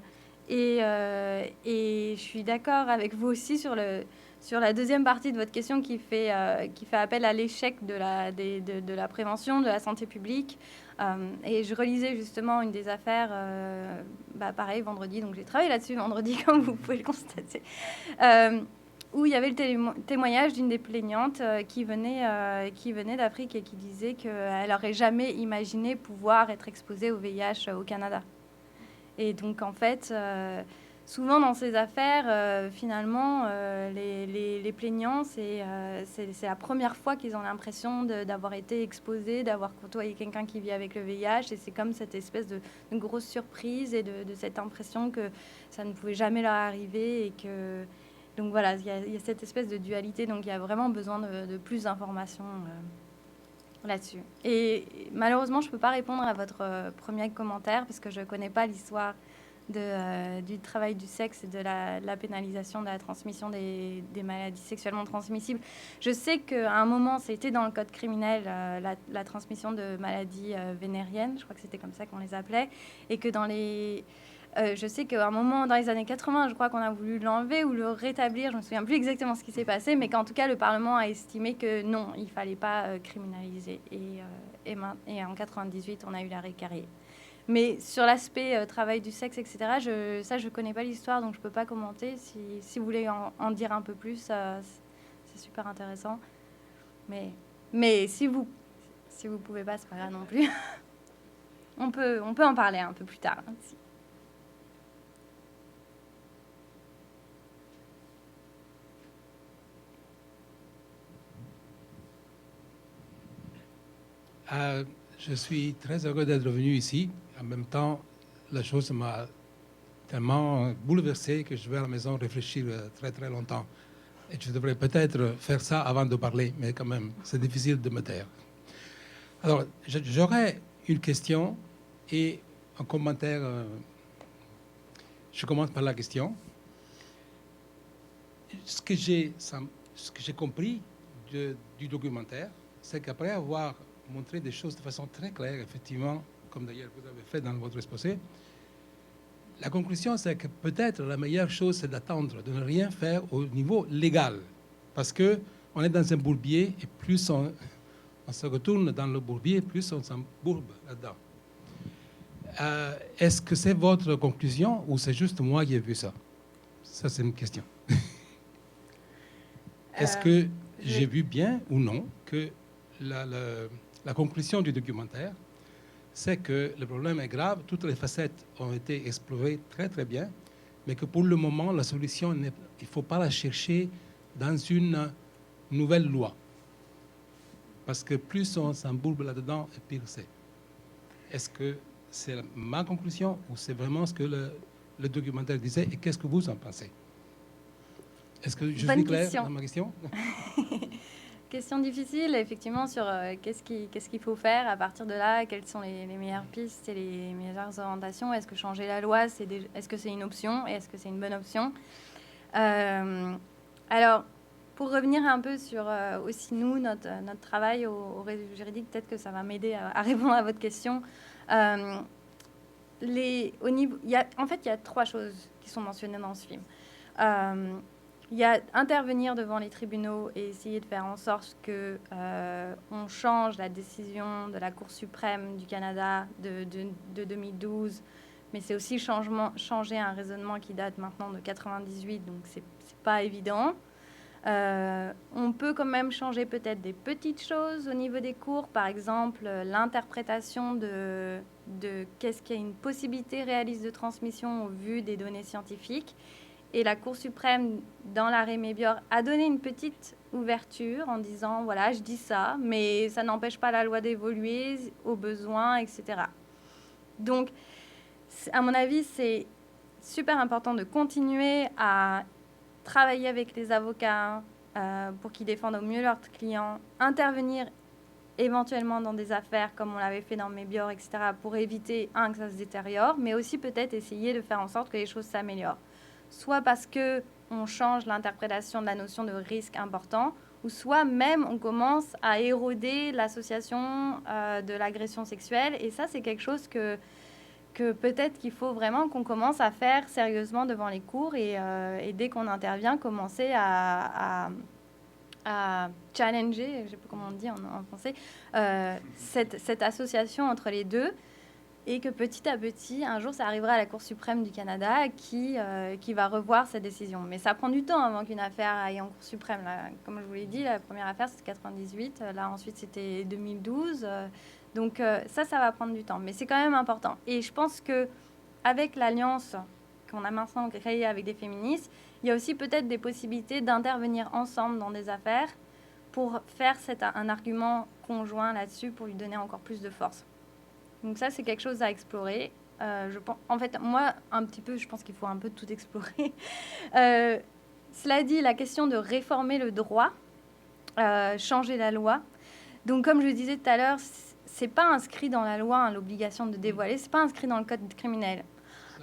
Et je suis d'accord avec vous aussi sur la deuxième partie de votre question qui fait appel à l'échec de la prévention, de la santé publique. Et je relisais justement une des affaires, pareil, vendredi. Donc j'ai travaillé là-dessus vendredi, comme vous pouvez le constater. Où il y avait le témoignage d'une des plaignantes qui venait d'Afrique et qui disait qu'elle n'aurait jamais imaginé pouvoir être exposée au VIH au Canada. Et donc, en fait, souvent dans ces affaires, finalement, les plaignants, c'est la première fois qu'ils ont l'impression d'avoir été exposés, d'avoir côtoyé quelqu'un qui vit avec le VIH. Et c'est comme cette espèce de grosse surprise et de cette impression que ça ne pouvait jamais leur arriver et que... Donc voilà, il y a cette espèce de dualité, donc il y a vraiment besoin de plus d'informations là-dessus. Et malheureusement, je ne peux pas répondre à votre premier commentaire parce que je ne connais pas l'histoire du travail du sexe et de la pénalisation de la transmission des maladies sexuellement transmissibles. Je sais qu'à un moment, c'était dans le code criminel la transmission de maladies vénériennes, je crois que c'était comme ça qu'on les appelait, et que dans les... je sais qu'à un moment, dans les années 80, je crois qu'on a voulu l'enlever ou le rétablir. Je ne me souviens plus exactement ce qui s'est passé, mais qu'en tout cas, le Parlement a estimé que non, il ne fallait pas criminaliser. Et en 98, on a eu l'arrêt Carrier. Mais sur l'aspect travail du sexe, etc., je ne connais pas l'histoire, donc je ne peux pas commenter. Si vous voulez en dire un peu plus, c'est super intéressant. Mais si vous pouvez pas, c'est pas grave non plus. on peut en parler un peu plus tard. Si. Je suis très heureux d'être venu ici. En même temps, la chose m'a tellement bouleversé que je vais à la maison réfléchir très très longtemps. Et je devrais peut-être faire ça avant de parler, mais quand même, c'est difficile de me taire. Alors, j'aurais une question et un commentaire. Je commence par la question. Ce que j'ai compris du documentaire, c'est qu'après avoir montré des choses de façon très claire, effectivement, comme d'ailleurs vous avez fait dans votre exposé, La conclusion, c'est que peut-être la meilleure chose, c'est d'attendre, de ne rien faire au niveau légal. Parce qu'on est dans un bourbier, et plus on se retourne dans le bourbier, plus on s'embourbe là-dedans. Est-ce que c'est votre conclusion ou c'est juste moi qui ai vu ça? Ça, c'est une question. Est-ce que j'ai vu bien ou non que la conclusion du documentaire, c'est que le problème est grave, toutes les facettes ont été explorées très très bien, mais que pour le moment, la solution, il ne faut pas la chercher dans une nouvelle loi. Parce que plus on s'embourbe là-dedans, et pire c'est. Est-ce que c'est ma conclusion ou c'est vraiment ce que le documentaire disait et qu'est-ce que vous en pensez? Est-ce que je suis clair dans ma question? Question difficile, effectivement, sur qu'est-ce qu'il faut faire à partir de là, quelles sont les meilleures pistes et les meilleures orientations. Est-ce que changer la loi, est-ce que c'est une option et est-ce que c'est une bonne option? Alors, pour revenir un peu sur aussi nous, notre travail au réseau juridique, peut-être que ça va m'aider à répondre à votre question. En fait, il y a 3 choses qui sont mentionnées dans ce film. Il y a intervenir devant les tribunaux et essayer de faire en sorte que on change la décision de la Cour suprême du Canada de 2012, mais c'est aussi changer un raisonnement qui date maintenant de 98, donc c'est pas évident. On peut quand même changer peut-être des petites choses au niveau des cours, par exemple l'interprétation de qu'est-ce qu'il y a une possibilité réaliste de transmission au vu des données scientifiques. Et la Cour suprême, dans l'arrêt Mébior, a donné une petite ouverture en disant, voilà, je dis ça, mais ça n'empêche pas la loi d'évoluer aux besoins, etc. Donc, à mon avis, c'est super important de continuer à travailler avec les avocats pour qu'ils défendent au mieux leurs clients, intervenir éventuellement dans des affaires comme on l'avait fait dans Mébior, etc., pour éviter, que ça se détériore, mais aussi peut-être essayer de faire en sorte que les choses s'améliorent. Soit parce qu'on change l'interprétation de la notion de risque important, ou soit même on commence à éroder l'association de l'agression sexuelle. Et ça, c'est quelque chose que peut-être qu'il faut vraiment qu'on commence à faire sérieusement devant les cours et dès qu'on intervient, commencer à challenger, je ne sais pas comment on dit en français, cette association entre les deux. Et que petit à petit, un jour, ça arrivera à la Cour suprême du Canada qui va revoir cette décision. Mais ça prend du temps avant qu'une affaire aille en Cour suprême. Là, comme je vous l'ai dit, la première affaire, c'était 98. Là, ensuite, c'était 2012. Donc, ça va prendre du temps. Mais c'est quand même important. Et je pense qu'avec l'alliance qu'on a maintenant créée avec des féministes, il y a aussi peut-être des possibilités d'intervenir ensemble dans des affaires pour faire un argument conjoint là-dessus pour lui donner encore plus de force. Donc ça, c'est quelque chose à explorer. En fait, moi, un petit peu, je pense qu'il faut un peu tout explorer. Cela dit, la question de réformer le droit, changer la loi. Donc, comme je le disais tout à l'heure, c'est pas inscrit dans la loi, l'obligation de dévoiler. C'est pas inscrit dans le code criminel.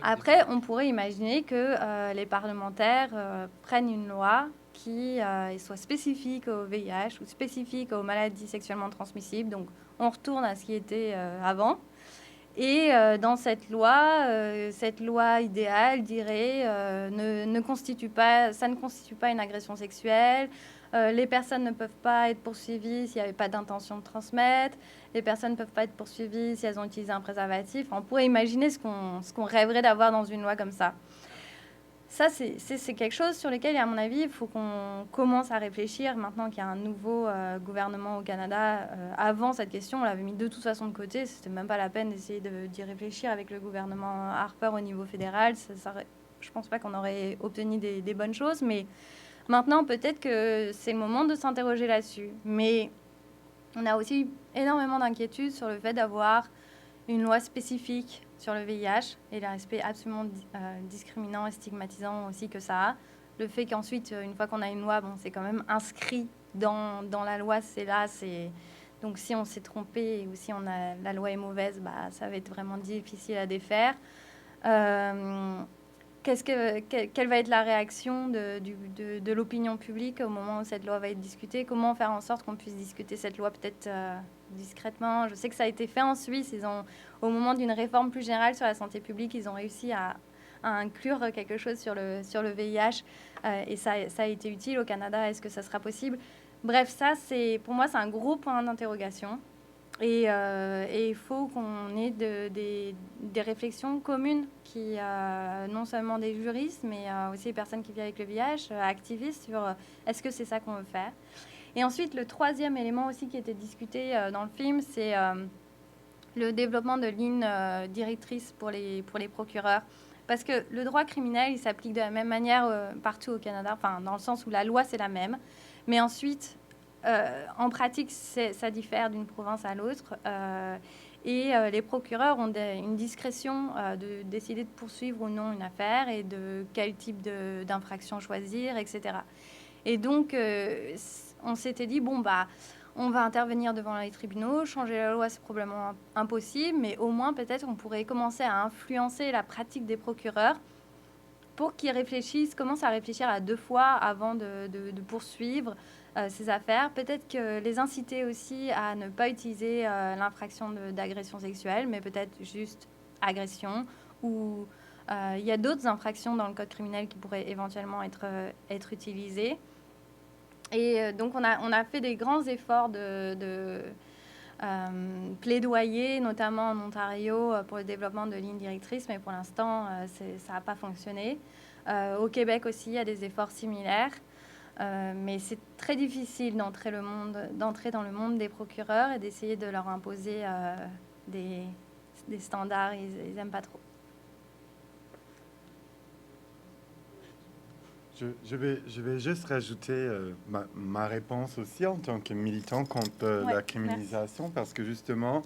Après, on pourrait imaginer que les parlementaires prennent une loi qui soit spécifique au VIH ou spécifique aux maladies sexuellement transmissibles. Donc, on retourne à ce qui était avant. Et dans cette loi idéale dirait ça ne constitue pas une agression sexuelle. Les personnes ne peuvent pas être poursuivies s'il n'y avait pas d'intention de transmettre. Les personnes ne peuvent pas être poursuivies si elles ont utilisé un préservatif. On pourrait imaginer ce qu'on rêverait d'avoir dans une loi comme ça. Ça, c'est quelque chose sur lequel, à mon avis, il faut qu'on commence à réfléchir maintenant qu'il y a un nouveau gouvernement au Canada. Avant cette question, on l'avait mis de toute façon de côté. C'était même pas la peine d'essayer d'y réfléchir avec le gouvernement Harper au niveau fédéral. Je pense pas qu'on aurait obtenu des bonnes choses. Mais maintenant, peut-être que c'est le moment de s'interroger là-dessus. Mais on a aussi énormément d'inquiétudes sur le fait d'avoir une loi spécifique sur le VIH et l'aspect absolument discriminant et stigmatisant aussi que ça a. Le fait qu'ensuite, une fois qu'on a une loi, c'est quand même inscrit dans la loi, c'est là. Donc si on s'est trompé ou si la loi est mauvaise, ça va être vraiment difficile à défaire. Quelle va être la réaction de l'opinion publique au moment où cette loi va être discutée? Comment faire en sorte qu'on puisse discuter cette loi peut-être discrètement? Je sais que ça a été fait en Suisse. Au moment d'une réforme plus générale sur la santé publique, ils ont réussi inclure quelque chose sur le VIH. Et ça a été utile au Canada. Est-ce que ça sera possible? Bref, ça, pour moi, c'est un gros point d'interrogation. Et il faut qu'on ait des réflexions communes qui, non seulement des juristes, mais aussi des personnes qui vivent avec le VIH, activistes, sur est-ce que c'est ça qu'on veut faire. Et ensuite, le troisième élément aussi qui était discuté dans le film, c'est le développement de lignes directrices pour les procureurs. Parce que le droit criminel, il s'applique de la même manière partout au Canada, enfin, dans le sens où la loi, c'est la même. Mais ensuite, en pratique, ça diffère d'une province à l'autre. Et les procureurs ont une discrétion de décider de poursuivre ou non une affaire et de quel type d'infraction choisir, etc. Et donc, on s'était dit, bon, bah, on va intervenir devant les tribunaux, changer la loi, c'est probablement impossible, mais au moins, peut-être, on pourrait commencer à influencer la pratique des procureurs pour qu'ils commencent à réfléchir à 2 fois avant de poursuivre ces affaires. Peut-être que les inciter aussi à ne pas utiliser l'infraction d'agression sexuelle, mais peut-être juste agression. Ou il y a d'autres infractions dans le code criminel qui pourraient éventuellement être utilisées. Et donc, on a fait des grands efforts de plaidoyer, notamment en Ontario, pour le développement de lignes directrices, mais pour l'instant, ça n'a pas fonctionné. Au Québec aussi, il y a des efforts similaires, mais c'est très difficile d'entrer dans le monde des procureurs et d'essayer de leur imposer des standards. Ils n'aiment pas trop. Je vais juste rajouter ma réponse aussi en tant que militant contre la criminalisation, parce que justement,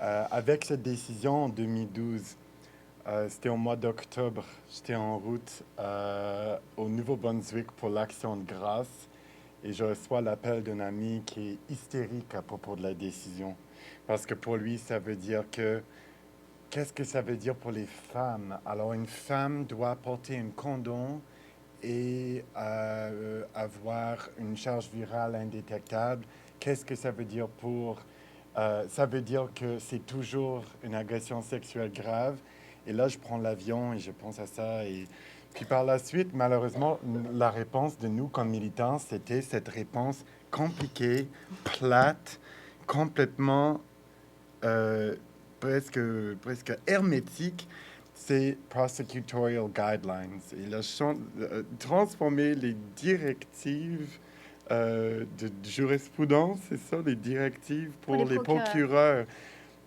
avec cette décision en 2012, c'était au mois d'octobre, j'étais en route au Nouveau-Brunswick pour l'Action de grâce et je reçois l'appel d'un ami qui est hystérique à propos de la décision, parce que pour lui, ça veut dire que qu'est-ce que ça veut dire pour les femmes? Alors, une femme doit porter un condom et avoir une charge virale indétectable. Qu'est-ce que ça veut dire pour... ça veut dire que c'est toujours une agression sexuelle grave. Et là, je prends l'avion et je pense à ça. Et puis par la suite, malheureusement, la réponse de nous comme militants, c'était cette réponse compliquée, plate, complètement presque hermétique. C'est prosecutorial guidelines. Il a transformé les directives de jurisprudence, c'est ça, les directives pour les procureurs.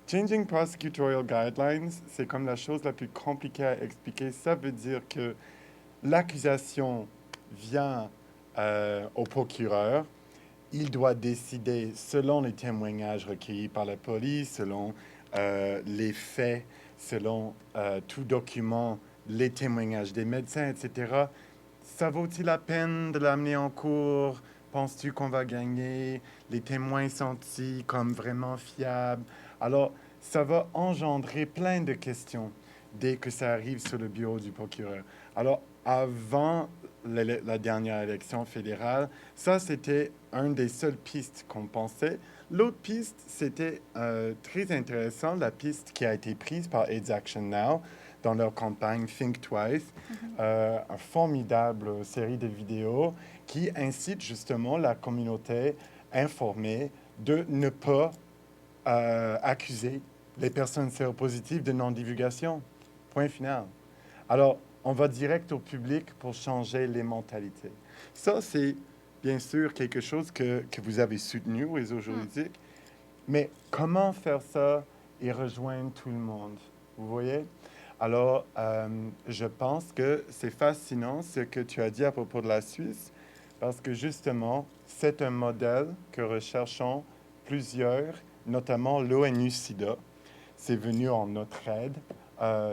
Changing prosecutorial guidelines, c'est comme la chose la plus compliquée à expliquer. Ça veut dire que l'accusation vient au procureur. Il doit décider selon les témoignages recueillis par la police, selon les faits, selon tout document, les témoignages des médecins, etc. Ça vaut-il la peine de l'amener en cours? Penses-tu qu'on va gagner? Les témoins sont-ils comme vraiment fiables? Alors, ça va engendrer plein de questions dès que ça arrive sur le bureau du procureur. Alors, avant la dernière élection fédérale, ça, c'était une des seules pistes qu'on pensait. L'autre piste, c'était très intéressant, la piste qui a été prise par AIDS Action Now dans leur campagne Think Twice, une formidable série de vidéos qui incite justement la communauté informée de ne pas accuser les personnes séropositives de non-divulgation. Point final. Alors, on va direct au public pour changer les mentalités. Ça, c'est bien sûr quelque chose que vous avez soutenu au réseau juridique, mais comment faire ça et rejoindre tout le monde? Vous voyez? Alors, je pense que c'est fascinant ce que tu as dit à propos de la Suisse, parce que justement, c'est un modèle que recherchons plusieurs, notamment l'ONU-SIDA. C'est venu en notre aide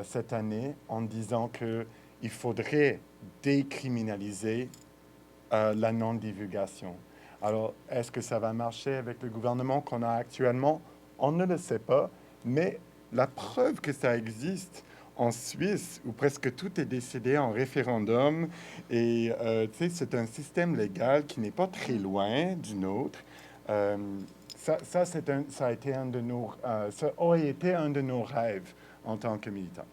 cette année en disant qu'il faudrait décriminaliser la non-divulgation. Alors, est-ce que ça va marcher avec le gouvernement qu'on a actuellement? On ne le sait pas, mais la preuve que ça existe en Suisse, où presque tout est décidé en référendum, et c'est un système légal qui n'est pas très loin du nôtre. Ça a été ça aurait été un de nos rêves en tant que militants.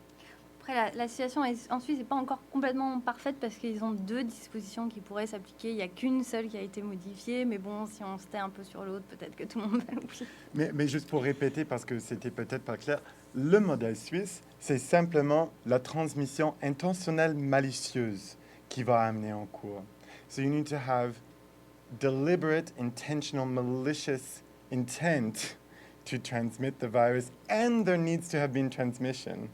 Après, la situation en Suisse n'est pas encore complètement parfaite parce qu'ils ont 2 dispositions qui pourraient s'appliquer. Il n'y a qu'une seule qui a été modifiée, mais bon, si on se tait un peu sur l'autre, peut-être que tout le monde va l'oublier. Mais juste pour répéter, parce que c'était peut-être pas clair, le modèle suisse, c'est simplement la transmission intentionnelle malicieuse qui va amener en cours. So you need to have deliberate, intentional, malicious intent to transmit the virus, and there needs to have been transmission,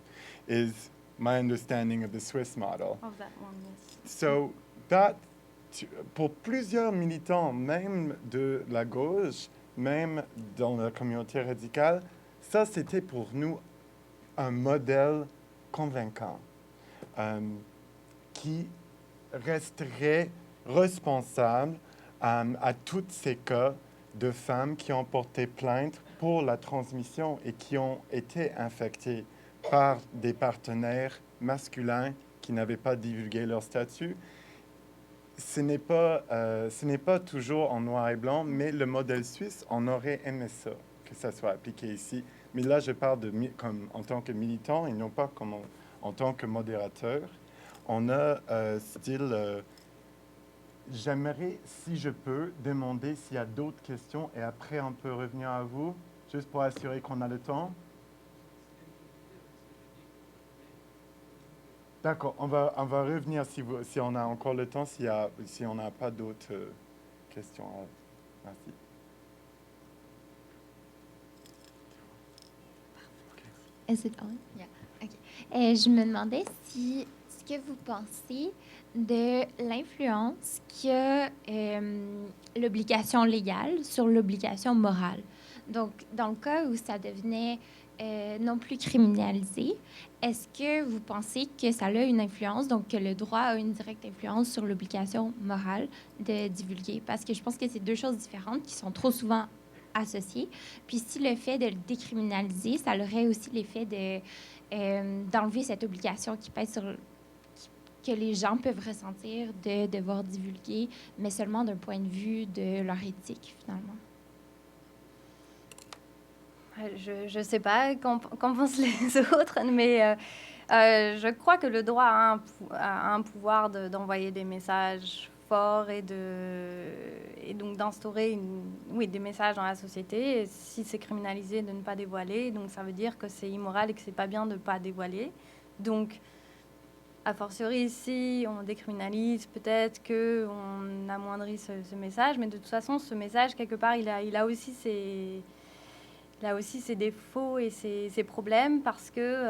is my understanding of the Swiss model. Of that one, yes. So that, pour plusieurs militants, même de la gauche, même dans la communauté radicale, ça c'était pour nous un modèle convaincant qui resterait responsable à tous ces cas de femmes qui ont porté plainte pour la transmission et qui ont été infectées par des partenaires masculins qui n'avaient pas divulgué leur statut. Ce n'est pas toujours en noir et blanc, mais le modèle suisse, on aurait aimé ça, que ça soit appliqué ici. Mais là, je parle comme en tant que militant et non pas comme en tant que modérateur. On a j'aimerais, si je peux, demander s'il y a d'autres questions et après on peut revenir à vous, juste pour assurer qu'on a le temps. D'accord, on va revenir si on a encore le temps, si on n'a pas d'autres questions. Merci. Is it on? Yeah. Okay. Je me demandais si ce que vous pensez de l'influence qu'a l'obligation légale sur l'obligation morale. Donc, dans le cas où ça devenait non plus criminalisé, est-ce que vous pensez que ça a une influence, donc que le droit a une directe influence sur l'obligation morale de divulguer? Parce que je pense que c'est 2 choses différentes qui sont trop souvent associées. Puis si le fait de le décriminaliser, ça aurait aussi l'effet d'enlever cette obligation qui pèse sur que les gens peuvent ressentir de devoir divulguer, mais seulement d'un point de vue de leur éthique, finalement. Je ne sais pas qu'en pensent les autres, mais je crois que le droit a un pouvoir d'envoyer des messages forts et donc d'instaurer des messages dans la société. Et si c'est criminalisé de ne pas dévoiler, donc ça veut dire que c'est immoral et que c'est pas bien de ne pas dévoiler. Donc, a fortiori, si on décriminalise, peut-être qu'on amoindrit ce message, mais de toute façon, ce message, quelque part, il a aussi ses défauts et ses problèmes parce que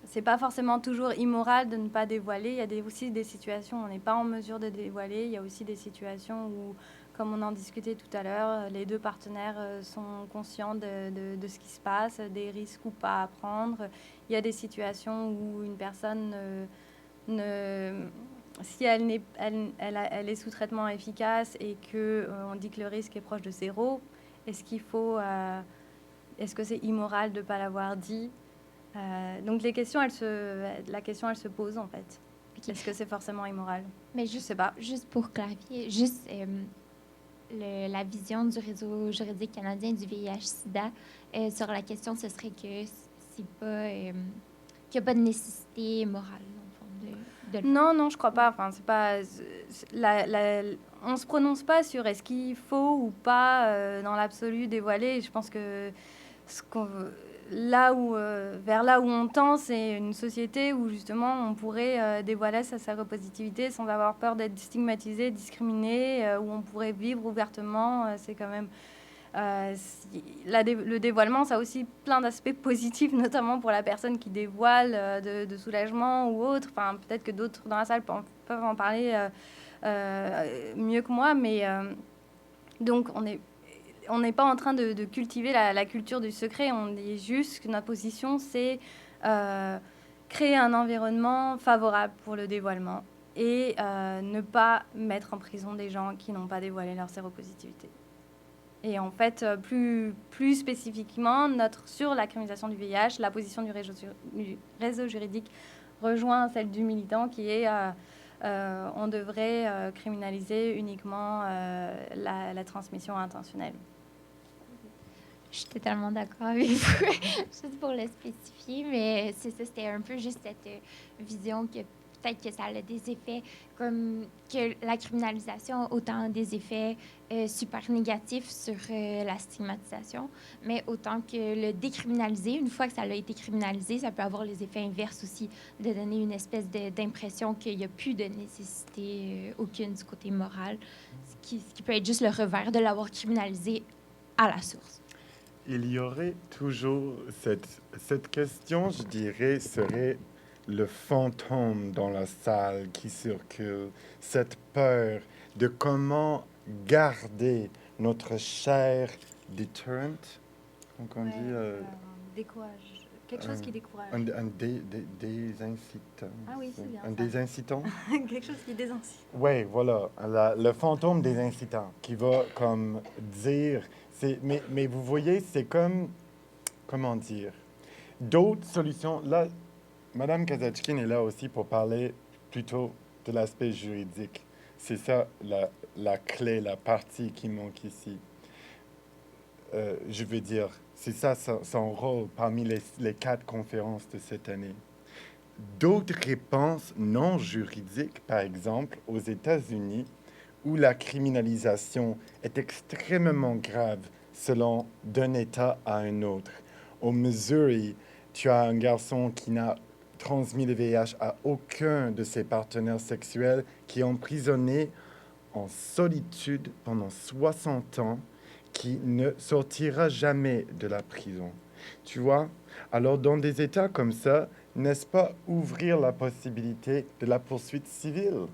c'est pas forcément toujours immoral de ne pas dévoiler. Il y a aussi des situations où on n'est pas en mesure de dévoiler. Il y a aussi des situations où, comme on en discutait tout à l'heure, les 2 partenaires sont conscients de ce qui se passe, des risques ou pas à prendre. Il y a des situations où une personne, si elle est sous traitement efficace et qu'on dit que le risque est proche de 0, est-ce que c'est immoral de ne pas l'avoir dit? Donc la question, elle se pose en fait. Okay. Est-ce que c'est forcément immoral? Mais je sais pas. Juste pour clarifier, la vision du réseau juridique canadien du VIH/SIDA sur la question, ce serait que c'est pas qu'il n'y a pas de nécessité morale de Non, je crois pas. Enfin, c'est pas on se prononce pas sur est-ce qu'il faut ou pas dans l'absolu dévoiler. Je pense que vers là où on tend, c'est une société où justement on pourrait dévoiler sa séropositivité sans avoir peur d'être stigmatisé, discriminé, où on pourrait vivre ouvertement. C'est quand même le dévoilement, ça a aussi plein d'aspects positifs, notamment pour la personne qui dévoile, de soulagement ou autre. Enfin, peut-être que d'autres dans la salle peuvent en parler mieux que moi, mais donc on n'est pas en train de cultiver la culture du secret. On dit juste que notre position, c'est créer un environnement favorable pour le dévoilement et ne pas mettre en prison des gens qui n'ont pas dévoilé leur séropositivité. Et en fait, plus spécifiquement, sur la criminalisation du VIH, la position du réseau juridique rejoint celle du militant qui est on devrait criminaliser uniquement la transmission intentionnelle. Je suis totalement d'accord avec vous, juste pour le spécifier, mais c'est ça, c'était un peu juste cette vision que peut-être que ça a des effets comme que la criminalisation a autant des effets super négatifs sur la stigmatisation, mais autant que le décriminaliser, une fois que ça a été criminalisé, ça peut avoir les effets inverses aussi, de donner une espèce d'impression qu'il n'y a plus de nécessité aucune du côté moral, ce qui peut être juste le revers de l'avoir criminalisé à la source. Il y aurait toujours cette question, je dirais, serait le fantôme dans la salle qui circule, cette peur de comment garder notre chair deterrent, donc on dit Décourage. Quelque chose qui décourage. un désincitant. Ah oui, c'est bien Un ça. désincitant. Quelque chose qui désincite. Oui, voilà, le fantôme des incitants qui va comme dire, mais vous voyez, c'est comme, comment dire, d'autres solutions. Là, Madame Kazachkin est là aussi pour parler plutôt de l'aspect juridique. C'est ça la clé, la partie qui manque ici. Je veux dire, c'est ça son rôle parmi les 4 conférences de cette année. D'autres réponses non juridiques, par exemple, aux États-Unis, où la criminalisation est extrêmement grave selon d'un État à un autre. Au Missouri, tu as un garçon qui n'a transmis le VIH à aucun de ses partenaires sexuels, qui est emprisonné en solitude pendant 60 ans, qui ne sortira jamais de la prison. Tu vois? Alors, dans des États comme ça, n'est-ce pas ouvrir la possibilité de la poursuite civile?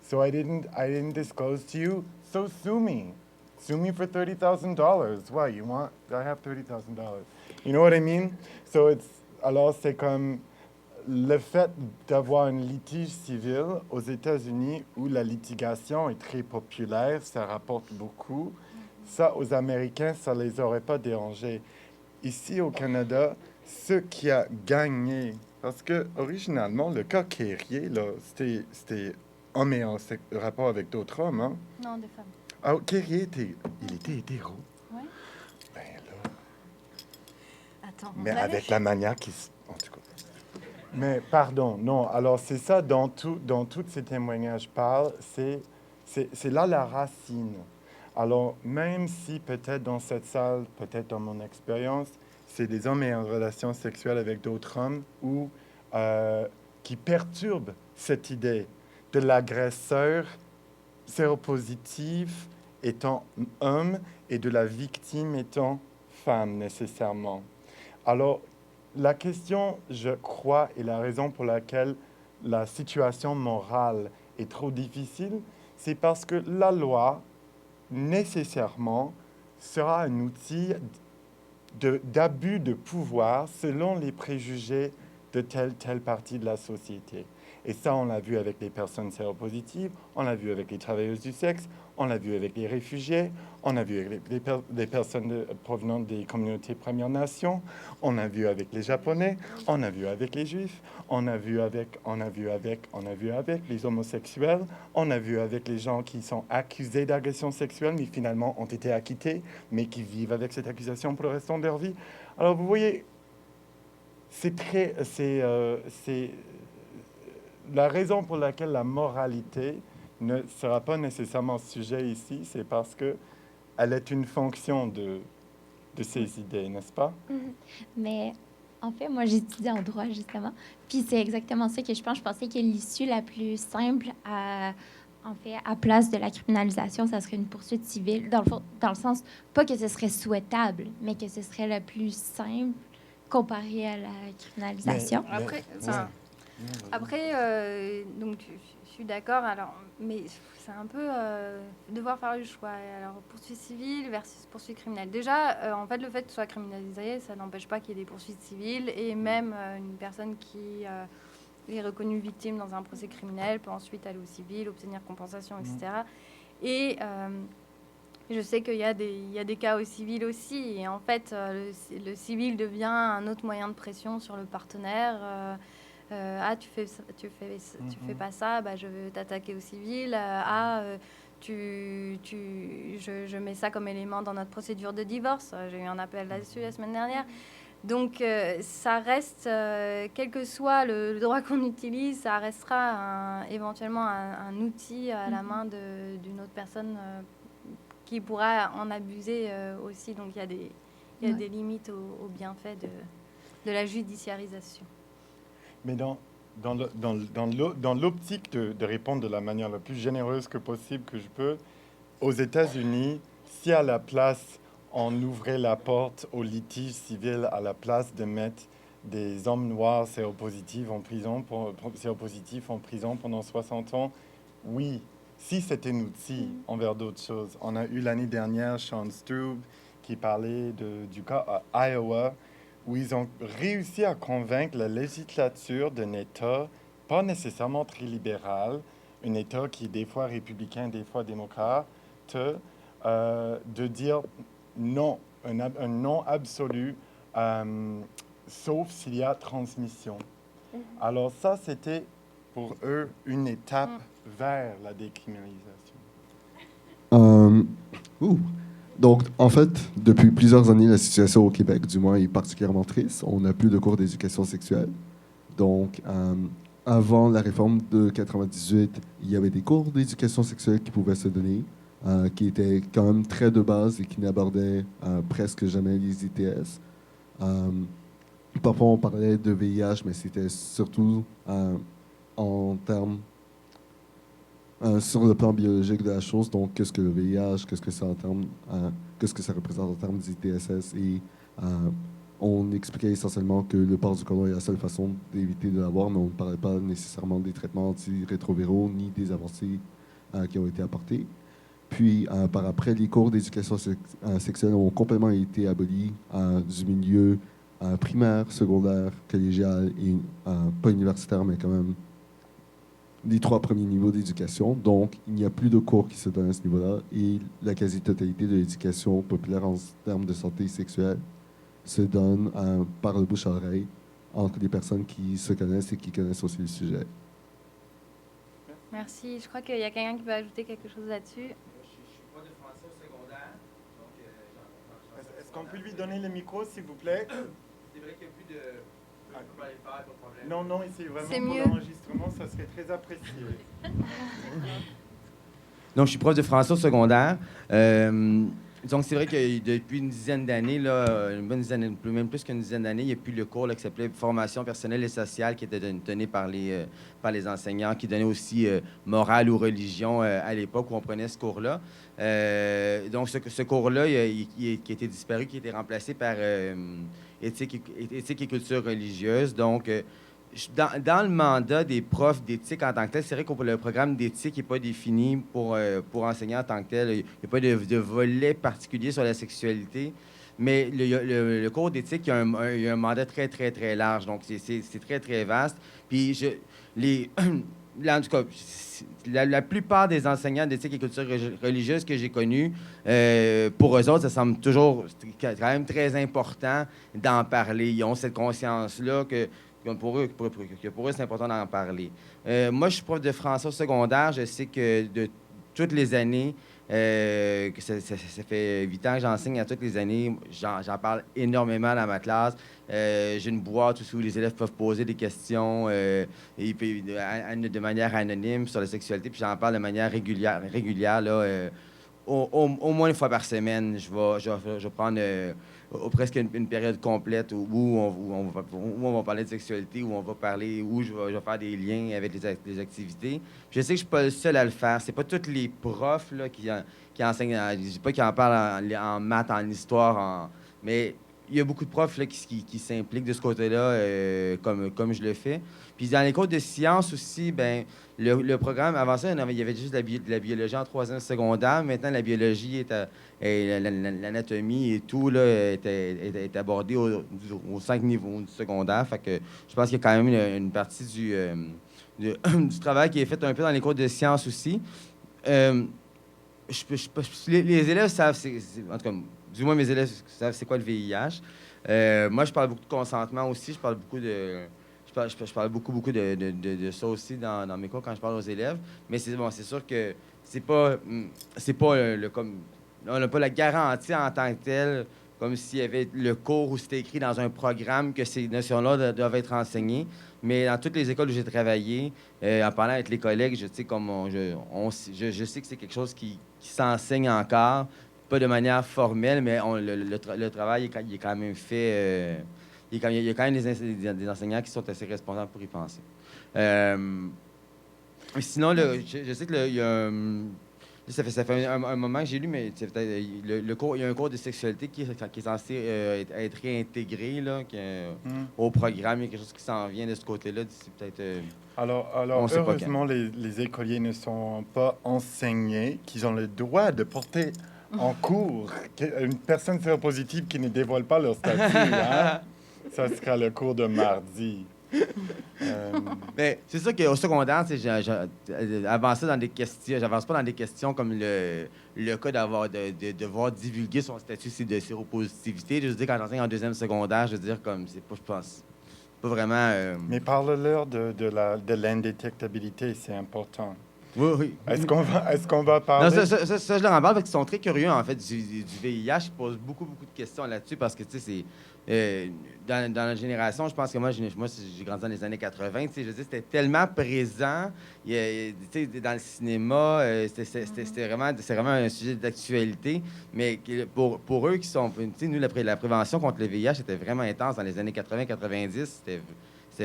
So I didn't disclose to you, so sue me. Sue me for $30,000. Why, you want? I have $30,000. You know what I mean? So alors c'est comme le fait d'avoir un litige civil aux États-Unis où la litigation est très populaire, ça rapporte beaucoup. Ça, aux Américains, ça ne les aurait pas dérangés. Ici, au Canada, ce qui a gagné, parce que originalement, le cas Kérier, là, c'était homme et en rapport avec d'autres hommes, hein? Non, des femmes. Ah, Kérier, il était hétéro. Ouais. Ben là, Attends, mais avec la manière qui en tout cas. Mais pardon, non. Alors c'est ça dans tous ces témoignages parlent, c'est là la racine. Alors même si peut-être dans cette salle, peut-être dans mon expérience, c'est des hommes en relation sexuelle avec d'autres hommes ou qui perturbent cette idée de l'agresseur séropositif étant homme et de la victime étant femme nécessairement. Alors, la question, je crois, et la raison pour laquelle la situation morale est trop difficile, c'est parce que la loi, nécessairement, sera un outil d'abus de pouvoir selon les préjugés de telle partie de la société. Et ça, on l'a vu avec les personnes séropositives, on l'a vu avec les travailleuses du sexe, on l'a vu avec les réfugiés, on a vu avec les personnes provenant des communautés Premières Nations, on a vu avec les Japonais, on a vu avec les Juifs, on a vu avec les homosexuels, on a vu avec les gens qui sont accusés d'agression sexuelle, mais finalement ont été acquittés, mais qui vivent avec cette accusation pour le restant de leur vie. Alors, vous voyez, c'est la raison pour laquelle la moralité ne sera pas nécessairement sujet ici, c'est parce que elle est une fonction de ces idées, n'est-ce pas? Mais en fait, moi, j'étudie en droit, justement. Puis c'est exactement ça que je pense. Je pensais que l'issue la plus simple à place de la criminalisation, ça serait une poursuite civile. Dans le sens, pas que ce serait souhaitable, mais que ce serait le plus simple comparé à la criminalisation. Après, donc, je suis d'accord. Alors, mais c'est un peu devoir faire le choix. Alors, poursuite civile versus poursuite criminelle. Déjà, en fait, le fait que ce soit criminalisé, ça n'empêche pas qu'il y ait des poursuites civiles. Et même une personne qui est reconnue victime dans un procès criminel peut ensuite aller au civil, obtenir compensation, etc. Et je sais qu'il y a des cas au civil aussi. Et en fait, le civil devient un autre moyen de pression sur le partenaire. Tu fais pas ça, bah, je veux t'attaquer au civil. je mets ça comme élément dans notre procédure de divorce. J'ai eu un appel là-dessus la semaine dernière. Donc, ça reste, quel que soit le droit qu'on utilise, ça restera éventuellement un outil à la main d'une autre personne qui pourra en abuser aussi. Donc, il y a des limites aux bienfaits de la judiciarisation. Mais dans l'optique de répondre de la manière la plus généreuse que possible que je peux, aux États-Unis, si à la place on ouvrait la porte au litige civil à la place de mettre des hommes noirs séropositifs en prison, pendant 60 ans, oui, si c'était un outil envers d'autres choses. On a eu l'année dernière Sean Strub qui parlait du cas à Iowa, où ils ont réussi à convaincre la législature d'un État, pas nécessairement très libéral, un État qui est des fois républicain, des fois démocrate, de dire non, un non absolu, sauf s'il y a transmission. Alors ça, c'était pour eux une étape vers la décriminalisation. Donc, en fait, depuis plusieurs années, la situation au Québec, du moins, est particulièrement triste. On n'a plus de cours d'éducation sexuelle. Donc, avant la réforme de 98, il y avait des cours d'éducation sexuelle qui pouvaient se donner, qui étaient quand même très de base et qui n'abordaient presque jamais les ITS. Parfois, on parlait de VIH, mais c'était surtout en termes sur le plan biologique de la chose. Donc, qu'est-ce que le VIH, qu'est-ce que ça représente en termes d'ITSS, et on expliquait essentiellement que le port du condom est la seule façon d'éviter de l'avoir, mais on ne parlait pas nécessairement des traitements antirétroviraux ni des avancées qui ont été apportées. Puis, par après, les cours d'éducation sexuelle ont complètement été abolis du milieu primaire, secondaire, collégial et pas universitaire, mais quand même les 3 premiers niveaux d'éducation. Donc, il n'y a plus de cours qui se donnent à ce niveau-là, et la quasi-totalité de l'éducation populaire en termes de santé sexuelle se donne par le bouche à oreille entre les personnes qui se connaissent et qui connaissent aussi le sujet. Merci. Je crois qu'il y a quelqu'un qui veut ajouter quelque chose là-dessus. Je suis pas de français au secondaire, donc Est-ce qu'on peut lui donner le micro, s'il vous plaît? c'est vrai qu'il n'y a plus de... Je peux pas les faire, pas de problème. Non, c'est vraiment C'est pour mieux. l'enregistrement, ça serait très apprécié. Donc, je suis prof de français au secondaire. Donc, c'est vrai que depuis une dizaine d'années, une bonne dizaine, même plus qu'une dizaine d'années, il n'y a plus le cours là, qui s'appelait Formation personnelle et sociale, qui était donné par les enseignants, qui donnait aussi morale ou religion à l'époque où on prenait ce cours-là. Donc, ce cours-là, qui a été disparu, qui a été remplacé par éthique et culture religieuse. Donc, dans le mandat des profs d'éthique en tant que tel, c'est vrai que le programme d'éthique n'est pas défini pour enseigner en tant que tel. Il n'y a pas de volet particulier sur la sexualité. Mais le cours d'éthique, il y a un mandat très, très, très large. Donc, c'est très, très vaste. Puis, en tout cas, la plupart des enseignants d'éthique et culture religieuse que j'ai connus, pour eux autres, ça semble toujours quand même très important d'en parler. Ils ont cette conscience-là que pour eux, c'est important d'en parler. Moi, je suis prof de français au secondaire. Je sais que de toutes les années, que ça fait 8 ans que j'enseigne, à toutes les années, j'en parle énormément dans ma classe. J'ai une boîte où les élèves peuvent poser des questions de manière anonyme sur la sexualité, puis j'en parle de manière régulière là, au moins une fois par semaine. Je vais prendre presque une période complète où on va parler de sexualité, où je vais faire des liens avec les activités. Puis je sais que je ne suis pas le seul à le faire. C'est pas tous les profs là, qui enseignent, je ne dis pas qu'ils en parlent en maths, en histoire, mais il y a beaucoup de profs là, qui s'impliquent de ce côté-là, comme je le fais. Puis dans les cours de sciences aussi, ben le programme, avant ça, il y avait juste de la biologie en 3e secondaire. Maintenant, la biologie, l'anatomie et tout là, est abordée aux 5 niveaux du secondaire. Fait que je pense qu'il y a quand même une partie du travail qui est fait un peu dans les cours de sciences aussi. Les élèves savent, en tout cas, du moins mes élèves savent c'est quoi le VIH. Moi, je parle beaucoup de consentement aussi. Je parle je parle beaucoup de ça aussi dans mes cours quand je parle aux élèves. Mais c'est sûr que c'est pas comme on n'a pas la garantie en tant que telle, comme s'il y avait le cours où c'était écrit dans un programme que ces notions-là doivent être enseignées. Mais dans toutes les écoles où j'ai travaillé, en parlant avec les collègues, je sais je sais que c'est quelque chose qui s'enseigne encore, pas de manière formelle, mais le travail il est quand même fait. Il y a quand même des enseignants qui sont assez responsables pour y penser. Sinon, je sais qu'il y a ça fait un moment que j'ai lu, mais il y a un cours de sexualité qui est censé être réintégré là, au programme. Il y a quelque chose qui s'en vient de ce côté-là d'ici peut-être... Alors on sait pas heureusement, les écoliers ne sont pas enseignés qu'ils ont le droit de porter en cours une personne séropositive qui ne dévoile pas leur statut. Hein? Ça sera le cours de mardi. Mais c'est sûr qu'au secondaire, j'avance dans des questions. J'avance pas dans des questions comme le cas de devoir divulguer son statut de séropositivité. Je veux dire, quand j'enseigne en deuxième secondaire, je veux dire, comme c'est pas, je pense, pas vraiment. Mais parle-leur de l'indétectabilité, c'est important. Oui. Est-ce qu'on va parler? Non, ça, je leur en parle parce qu'ils sont très curieux, en fait, du VIH. Ils posent beaucoup de questions là-dessus parce que, tu sais, c'est... dans la génération, je pense que moi, j'ai grandi dans les années 80, tu sais, je veux dire, c'était tellement présent, tu sais, dans le cinéma, c'est vraiment un sujet d'actualité, mais pour eux qui sont... Tu sais, nous, la prévention contre le VIH, c'était vraiment intense dans les années 80-90, c'était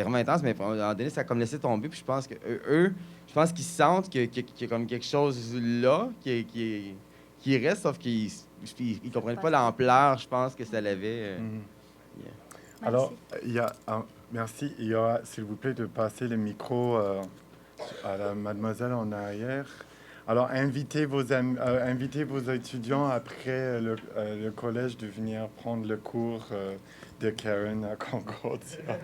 vraiment intense, mais à un moment donné, ça a comme laissé tomber, puis je pense que eux, je pense qu'ils sentent qu'il y a comme quelque chose là qui reste, sauf qu'ils ne comprennent pas l'ampleur, je pense, que ça avait. Yeah. Alors, merci. Il y aura, s'il vous plaît, de passer le micro à la mademoiselle en arrière. Alors, invitez vos étudiants après le collège de venir prendre le cours de Karen à Concordia.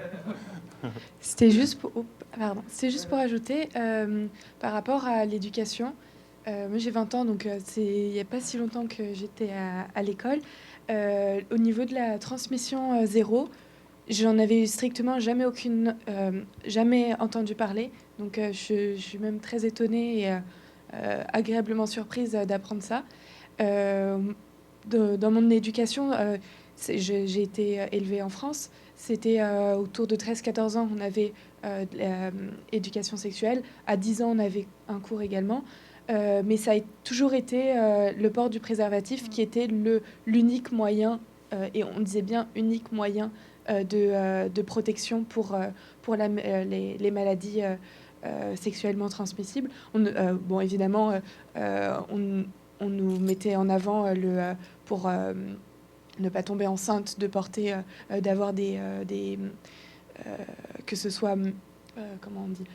C'était juste pour ajouter, par rapport à l'éducation, moi j'ai 20 ans, donc il n'y a pas si longtemps que j'étais à l'école. Au niveau de la transmission zéro, j'en avais strictement jamais entendu parler. Donc je suis même très étonnée et agréablement surprise d'apprendre ça. Dans mon éducation, j'ai été élevée en France. C'était autour de 13-14 ans, on avait éducation sexuelle. À 10 ans, on avait un cours également. Mais ça a toujours été le port du préservatif qui était l'unique moyen, et on disait bien unique moyen de protection pour les maladies sexuellement transmissibles. Bon, évidemment, on nous mettait en avant pour ne pas tomber enceinte, de porter, d'avoir que ce soit, comment on dit,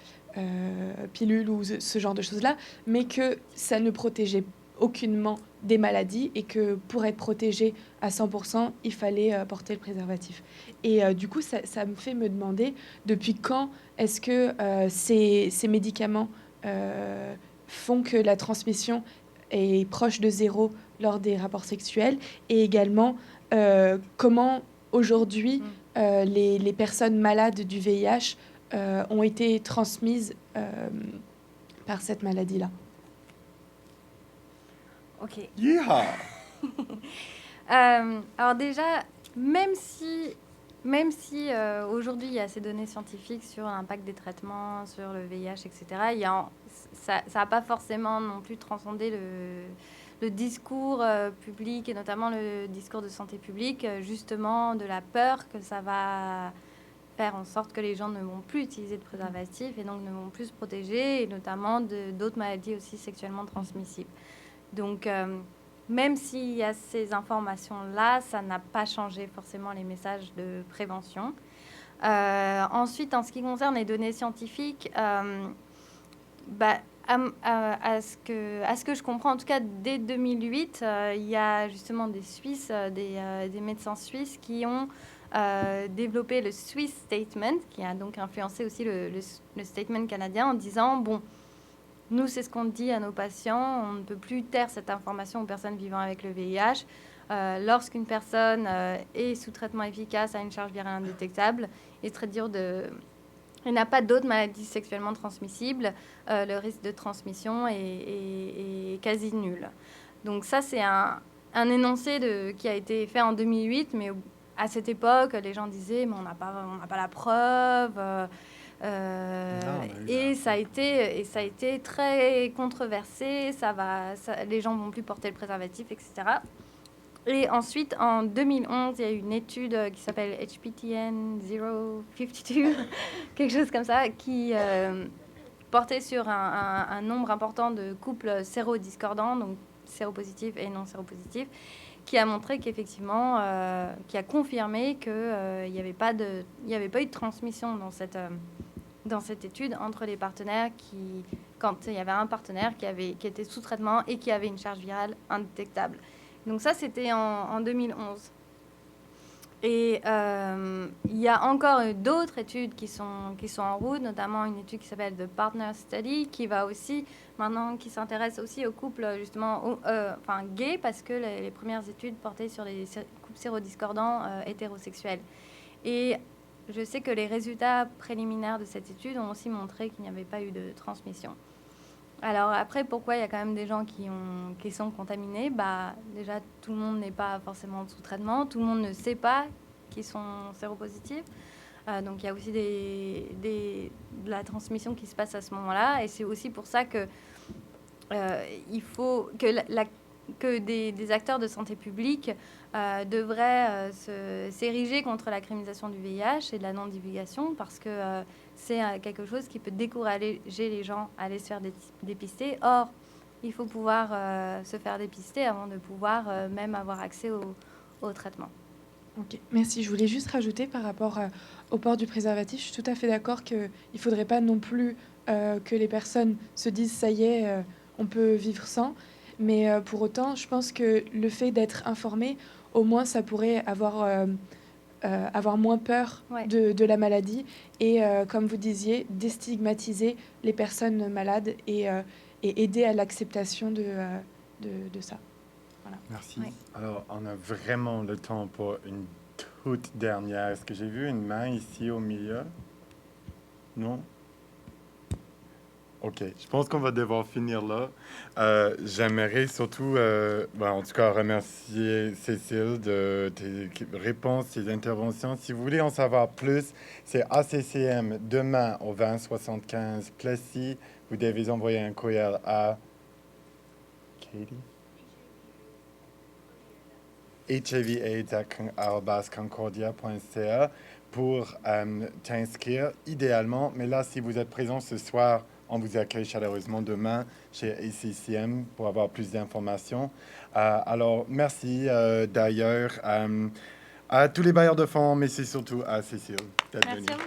pilules ou ce genre de choses-là, mais que ça ne protégeait aucunement des maladies et que pour être protégé à 100%, il fallait porter le préservatif. Et du coup, ça me fait me demander depuis quand est-ce que ces médicaments font que la transmission est proche de zéro lors des rapports sexuels, et également comment aujourd'hui les personnes malades du VIH ont été transmises par cette maladie-là. Ok. Yeah! Alors déjà, même si aujourd'hui il y a ces données scientifiques sur l'impact des traitements, sur le VIH, etc., ça n'a pas forcément non plus transcendé le discours public, et notamment le discours de santé publique, justement de la peur que ça va faire en sorte que les gens ne vont plus utiliser de préservatifs et donc ne vont plus se protéger, et notamment d'autres maladies aussi sexuellement transmissibles. Donc, même s'il y a ces informations-là, ça n'a pas changé forcément les messages de prévention. Ensuite, en ce qui concerne les données scientifiques, à ce que je comprends, en tout cas dès 2008, il y a justement des Suisses, des médecins suisses qui ont développé le Swiss Statement, qui a donc influencé aussi le statement canadien, en disant, bon, nous, c'est ce qu'on dit à nos patients, on ne peut plus taire cette information aux personnes vivant avec le VIH. Lorsqu'une personne est sous traitement efficace, a une charge virale indétectable, il est très dur Il n'y a pas d'autres maladies sexuellement transmissibles. Le risque de transmission est quasi nul. Donc ça, c'est un énoncé qui a été fait en 2008, mais à cette époque, les gens disaient, mais on n'a pas la preuve. Et ça a été très controversé. Les gens vont plus porter le préservatif, etc. Et ensuite, en 2011, il y a eu une étude qui s'appelle HPTN 052, quelque chose comme ça, qui portait sur un nombre important de couples sérodiscordants, donc séropositifs et non séropositifs, qui a montré qu'effectivement, qui a confirmé qu'il n'y avait pas eu de transmission dans cette étude entre les partenaires quand il y avait un partenaire qui était sous traitement et qui avait une charge virale indétectable. Donc ça, c'était en 2011. Et il y a encore d'autres études qui sont en route, notamment une étude qui s'appelle The Partner Study, qui s'intéresse aussi aux couples justement gays, parce que les premières études portaient sur les couples sérodiscordants hétérosexuels. Et je sais que les résultats préliminaires de cette étude ont aussi montré qu'il n'y avait pas eu de transmission. Alors après, pourquoi il y a quand même des gens qui sont contaminés? Déjà, tout le monde n'est pas forcément sous traitement, tout le monde ne sait pas qu'ils sont séropositifs. Donc il y a aussi de la transmission qui se passe à ce moment-là. Et c'est aussi pour ça que il faut que des acteurs de santé publique devraient s'ériger contre la criminalisation du VIH et de la non-divulgation, parce que c'est quelque chose qui peut décourager les gens à aller se faire dépister. Or, il faut pouvoir se faire dépister avant de pouvoir même avoir accès au traitement. Ok, merci. Je voulais juste rajouter par rapport au port du préservatif, je suis tout à fait d'accord qu'il ne faudrait pas non plus que les personnes se disent « ça y est, on peut vivre sans ». Mais pour autant, je pense que le fait d'être informé, au moins, ça pourrait avoir moins peur de la maladie et, comme vous disiez, déstigmatiser les personnes malades et aider à l'acceptation de ça. Voilà. Merci. Oui. Alors, on a vraiment le temps pour une toute dernière. Est-ce que j'ai vu une main ici au milieu? Non? OK. Je pense qu'on va devoir finir là. J'aimerais surtout, en tout cas, remercier Cécile de tes réponses, tes interventions. Si vous voulez en savoir plus, c'est ACCM demain au 2075 Plessis. Vous devez envoyer un courriel à Katie? hiv@concordia.ca pour t'inscrire idéalement. Mais là, si vous êtes présent ce soir, on vous accueille chaleureusement demain chez ACCM pour avoir plus d'informations. Alors, merci d'ailleurs à tous les bailleurs de fonds, mais c'est surtout à Cécile d'être venue. Merci à vous.